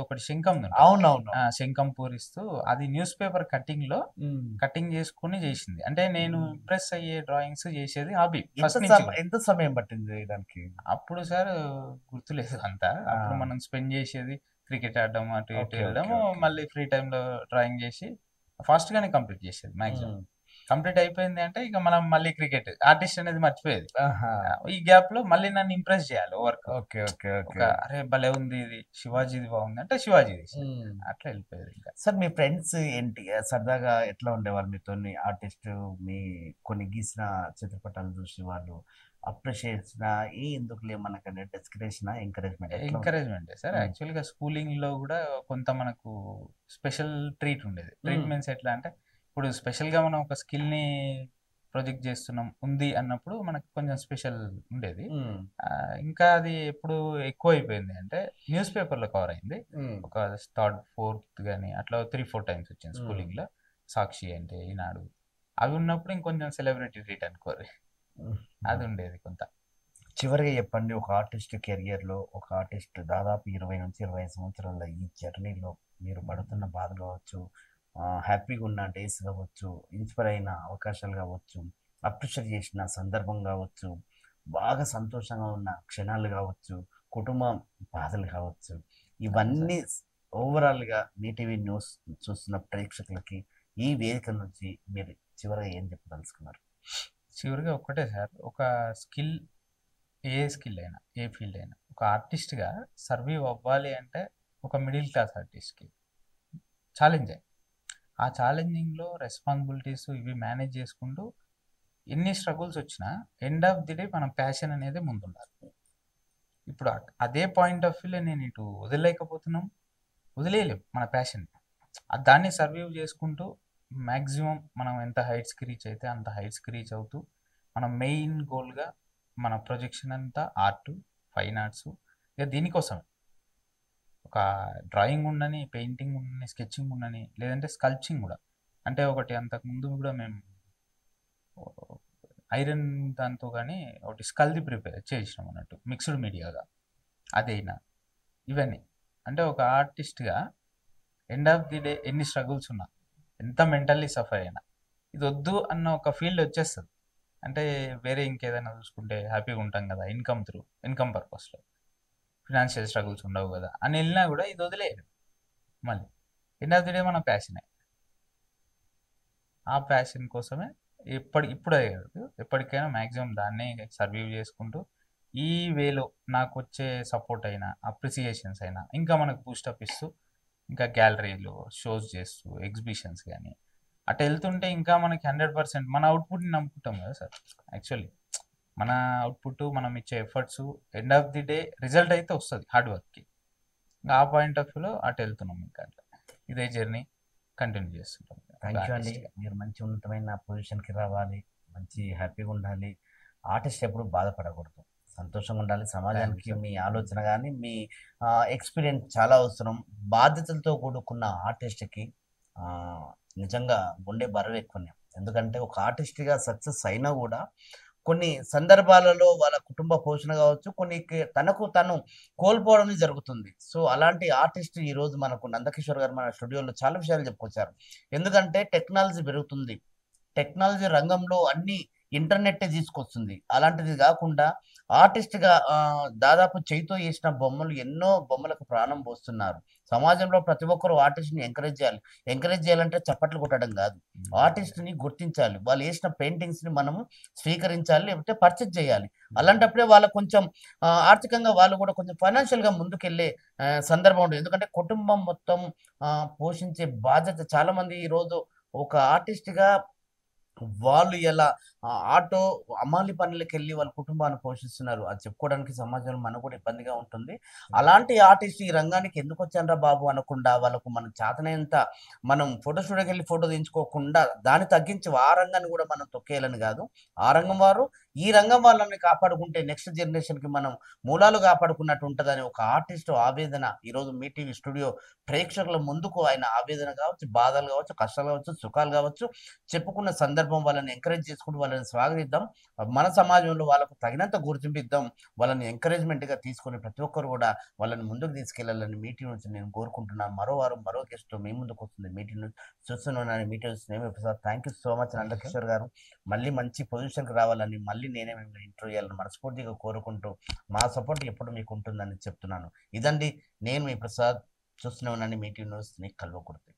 ఒకటి శంఖం ఉంటుంది. అవునవును. శంఖం పూరిస్తూ అది న్యూస్ పేపర్ కటింగ్ లో కటింగ్ చేసుకుని చేసింది. అంటే నేను ఇంప్రెస్ అయ్యే డ్రాయింగ్స్ చేసేది హాబీ ఫస్ట్ నుంచి కూడా. ఎంత సమయం పట్టింది దానికి? అప్పుడు సార్ గుర్తులేదు అంతా. అప్పుడు మనం స్పెండ్ చేసేది క్రికెట్ ఆడడం, అటు ఇటు ఓకే, వెళ్ళడం, ఓకే, ఓకే. మళ్ళీ ఫ్రీ టైంలో డ్రాయింగ్ చేసి ఫాస్ట్ గానే కంప్లీట్ చేసేది మాక్సిమం. కంప్లీట్ అయిపోయింది అంటే ఇక మనం మళ్ళీ క్రికెట్ ఆర్టిస్ట్ అనేది మర్చిపోయేది. ఆహా. ఈ గ్యాప్ లో మళ్ళీ నన్ను ఇంప్రెస్ చేయాలి వర్క్. ఓకే, ఓకే, ఒక ఓకే. అరే భలే ఉంది ఇది, శివాజీది బాగుంది అంటే శివాజీది అట్లా వెళ్ళిపోయేది ఇంకా. సార్ మీ ఫ్రెండ్స్ ఏంటి సరదాగా ఎట్లా ఉండేవాళ్ళు మీతో? ఆర్టిస్ట్ మీ కొన్ని గీసిన చిత్రపటాలు చూసి వాళ్ళు అప్రిషియేట్ ఎందుకులే మనకనే డెస్కరేషన్ ఎంకరేజ్మెంట్? Encouragement sir. మ్మ్. యాక్చువల్గా స్కూలింగ్ లో కూడా కొంత మనకు స్పెషల్ ట్రీట్ ఉండేది. ట్రీట్మెంట్స్ ఎట్లా అంటే ఇప్పుడు స్పెషల్ గా మనం ఒక స్కిల్ ని ప్రొజెక్ట్ చేస్తున్నాం ఉంది అన్నప్పుడు మనకు కొంచెం స్పెషల్ ఉండేది. ఇంకా అది ఎప్పుడు ఎక్కువ అయిపోయింది అంటే న్యూస్ పేపర్ లో కవర్ అయింది. ఒక థర్డ్ ఫోర్త్ కానీ అట్లా 3-4 టైమ్స్ వచ్చింది స్కూలింగ్ లో. సాక్షి అంటే ఈనాడు అవి ఉన్నప్పుడు ఇంకొంచెం సెలబ్రిటీ ట్రీట్ అనుకోరు, అది ఉండేది కొంత. చివరిగా చెప్పండి, ఒక ఆర్టిస్ట్ కెరియర్లో ఒక ఆర్టిస్ట్ దాదాపు 20 నుంచి 25 సంవత్సరాల ఈ జర్నీలో మీరు పడుతున్న బాధ కావచ్చు, హ్యాపీగా ఉన్న డేస్ కావచ్చు, ఇన్స్పైర్ అయిన అవకాశాలు కావచ్చు, అప్రిషియేట్ చేసిన సందర్భం కావచ్చు, బాగా సంతోషంగా ఉన్న క్షణాలు కావచ్చు, కుటుంబం బాధలు కావచ్చు, ఇవన్నీ ఓవరాల్గా మీటీవీ న్యూస్ చూస్తున్న ప్రేక్షకులకి ఈ వేదిక నుంచి మీరు చివరిగా ఏం చెప్పదలుచుకున్నారు? చివరిగా ఒక్కటే సార్, ఒక స్కిల్, ఏ స్కిల్ అయినా ఏ ఫీల్డ్ అయినా ఒక ఆర్టిస్ట్గా సర్వైవ్ అవ్వాలి అంటే ఒక మిడిల్ క్లాస్ ఆర్టిస్ట్కి ఛాలెంజ్. ఆ ఛాలెంజింగ్లో రెస్పాన్సిబిలిటీస్ ఇవి మేనేజ్ చేసుకుంటూ ఎన్ని స్ట్రగుల్స్ వచ్చినా ఎండ్ ఆఫ్ ది డే మన ప్యాషన్ అనేది ముందుండాలి. ఇప్పుడు అదే పాయింట్ ఆఫ్ వ్యూలో నేను ఇటు వదిలేయలేం మన ప్యాషన్. దాన్ని సర్వైవ్ చేసుకుంటూ మ్యాక్సిమం మనం ఎంత హైట్స్కి రీచ్ అయితే అంత హైట్స్కి రీచ్ అవుతూ మన మెయిన్ గోల్గా మన ప్రొజెక్షన్ అంతా ఆర్ట్, ఫైన్ ఆర్ట్స్, ఇక దీనికోసం ఒక డ్రాయింగ్ ఉండని, పెయింటింగ్ ఉండని, స్కెచింగ్ ఉండని, లేదంటే స్కల్ప్చింగ్ కూడా. అంటే ఒకటి అంతకుముందు కూడా మేము ఐరన్ దాంతో కానీ ఒకటి స్కల్ది ప్రిపేర్ చేసినాం అన్నట్టు, మిక్స్డ్ మీడియాగా. అదైనా ఇవన్నీ అంటే ఒక ఆర్టిస్ట్గా ఎండ్ ఆఫ్ ది డే ఎన్ని స్ట్రగుల్స్ ఉన్నా, ఎంత మెంటల్లీ సఫర్ అయినా, ఇది వద్దు అన్న ఒక ఫీల్డ్ వచ్చేస్తుంది. అంటే వేరే ఇంకేదైనా చూసుకుంటే హ్యాపీగా ఉంటాం కదా, ఇన్కమ్ పర్పస్లో ఫినాన్షియల్ స్ట్రగుల్స్ ఉండవు కదా అని వెళ్ళినా కూడా ఇది వదిలేదు. మళ్ళీ ఎండ్ ఆఫ్ ది డే మన ప్యాషనే. ఆ ప్యాషన్ కోసమే ఇప్పుడే కాదు ఎప్పటికైనా మ్యాక్సిమం దాన్నే సర్వైవ్ చేసుకుంటూ ఈ వేలో నాకు వచ్చే సపోర్ట్ అయినా, అప్రిసియేషన్స్ అయినా ఇంకా మనకు బూస్టప్ ఇస్తూ, ఇంకా గ్యాలరీలు షోస్ చేస్తూ, ఎగ్జిబిషన్స్ కానీ అటు వెళ్తుంటే ఇంకా మనకి 100% మన అవుట్పుట్ని నమ్ముకుంటాం కదా సార్. యాక్చువల్లీ మన అవుట్పుట్, మనం ఇచ్చే efforts, end of the day result అయితే వస్తుంది హార్డ్ వర్క్కి. ఆ పాయింట్ ఆఫ్ వ్యూలో అటు వెళ్తున్నాం. ఇంకా అట్లా ఇదే జర్నీ కంటిన్యూ చేస్తుంటాం. థ్యాంక్ యూ అండి. మీరు మంచి ఉన్నతమైన పొజిషన్కి రావాలి, మంచి హ్యాపీగా ఉండాలి. ఆర్టిస్ట్ ఎప్పుడు బాధపడకూడదు, సంతోషంగా ఉండాలి. సమాజానికి మీ ఆలోచన కానీ మీ ఎక్స్పీరియన్స్ చాలా అవసరం. బాధ్యతలతో కూడుకున్న ఆర్టిస్ట్కి నిజంగా గుండె బరువు ఎక్కువనే. ఎందుకంటే ఒక ఆర్టిస్ట్గా సక్సెస్ అయినా కూడా కొన్ని సందర్భాలలో వాళ్ళ కుటుంబ పోషణ కావచ్చు, కొన్ని తనకు తను కోల్పోవడం జరుగుతుంది. సో అలాంటి ఆర్టిస్ట్ ఈరోజు మనకు నందకిషోర్ గారు మన స్టూడియోలో చాలా విషయాలు చెప్పుకొచ్చారు. ఎందుకంటే టెక్నాలజీ పెరుగుతుంది, టెక్నాలజీ రంగంలో అన్ని ఇంటర్నెట్ తీసుకొస్తుంది. అలాంటిది కాకుండా ఆర్టిస్ట్గా దాదాపు చేయితో చేసిన బొమ్మలు, ఎన్నో బొమ్మలకు ప్రాణం పోస్తున్నారు. సమాజంలో ప్రతి ఒక్కరు ఆర్టిస్ట్ని ఎంకరేజ్ చేయాలంటే చప్పట్లు కొట్టడం కాదు, ఆర్టిస్ట్ని గుర్తించాలి. వాళ్ళు వేసిన పెయింటింగ్స్ని మనము స్వీకరించాలి, లేకపోతే పర్చేజ్ చేయాలి. అలాంటప్పుడే వాళ్ళకు కొంచెం ఆర్థికంగా వాళ్ళు కూడా కొంచెం ఫైనాన్షియల్గా ముందుకెళ్ళే సందర్భం ఉంటుంది. ఎందుకంటే కుటుంబం మొత్తం పోషించే బాధ్యత చాలామంది ఈరోజు ఒక ఆర్టిస్ట్గా వాళ్ళు ఎలా ఆటో అమ్మాలి పనులకి వెళ్ళి వాళ్ళ కుటుంబాన్ని పోషిస్తున్నారు. అది చెప్పుకోవడానికి సమాజంలో మనకు కూడా ఇబ్బందిగా ఉంటుంది. అలాంటి ఆర్టిస్ట్ ఈ రంగానికి ఎందుకు వచ్చానురా బాబు అనకుండా వాళ్ళకు మనం చేతనైనంత మనం ఫోటో స్టూడియోకి వెళ్ళి ఫోటో తీయించుకోకుండా దాన్ని తగ్గించి ఆ రంగాన్ని కూడా మనం తొక్కేయాలని కాదు. ఆ రంగం వారు ఈ రంగం వాళ్ళని కాపాడుకుంటే నెక్స్ట్ జనరేషన్కి మనం మూలాలు కాపాడుకున్నట్టు ఉంటుందని ఒక ఆర్టిస్ట్ ఆవేదన ఈరోజు మీ టీవీ స్టూడియో ప్రేక్షకుల ముందుకు ఆయన ఆవేదన కావచ్చు, బాధలు కావచ్చు, కష్టాలు కావచ్చు, సుఖాలు కావచ్చు చెప్పుకున్న సందర్భం వాళ్ళని ఎంకరేజ్ చేసుకుంటూ వాళ్ళని స్వాగతిద్దాం. మన సమాజంలో వాళ్ళకు తగినంత గుర్తింపు ఇద్దాం. వాళ్ళని ఎంకరేజ్మెంట్గా తీసుకొని ప్రతి ఒక్కరు కూడా వాళ్ళని ముందుకు తీసుకెళ్లాలని మీటింగ్ నుంచి నేను కోరుకుంటున్నాను. మరో వారం మరో గెస్ట్ మీ ముందుకు వస్తుంది. మీటింగ్ నుంచి చూస్తున్నాను. మీటింగ్ నేమే Prasad. Thank you so much Nandakishore గారు. మళ్ళీ మంచి పొజిషన్కి రావాలని మళ్ళీ నేనే మిమ్మల్ని ఇంటర్వ్యూ చేయాలని మనస్ఫూర్తిగా కోరుకుంటూ మా సపోర్ట్ ఎప్పుడు మీకు ఉంటుందని చెప్తున్నాను. ఇదండి నేను మీ ప్రసాద్. చూస్తూనే ఉన్నాను మీటింగ్ న్యూస్. నీకు కల్వకుర్తి.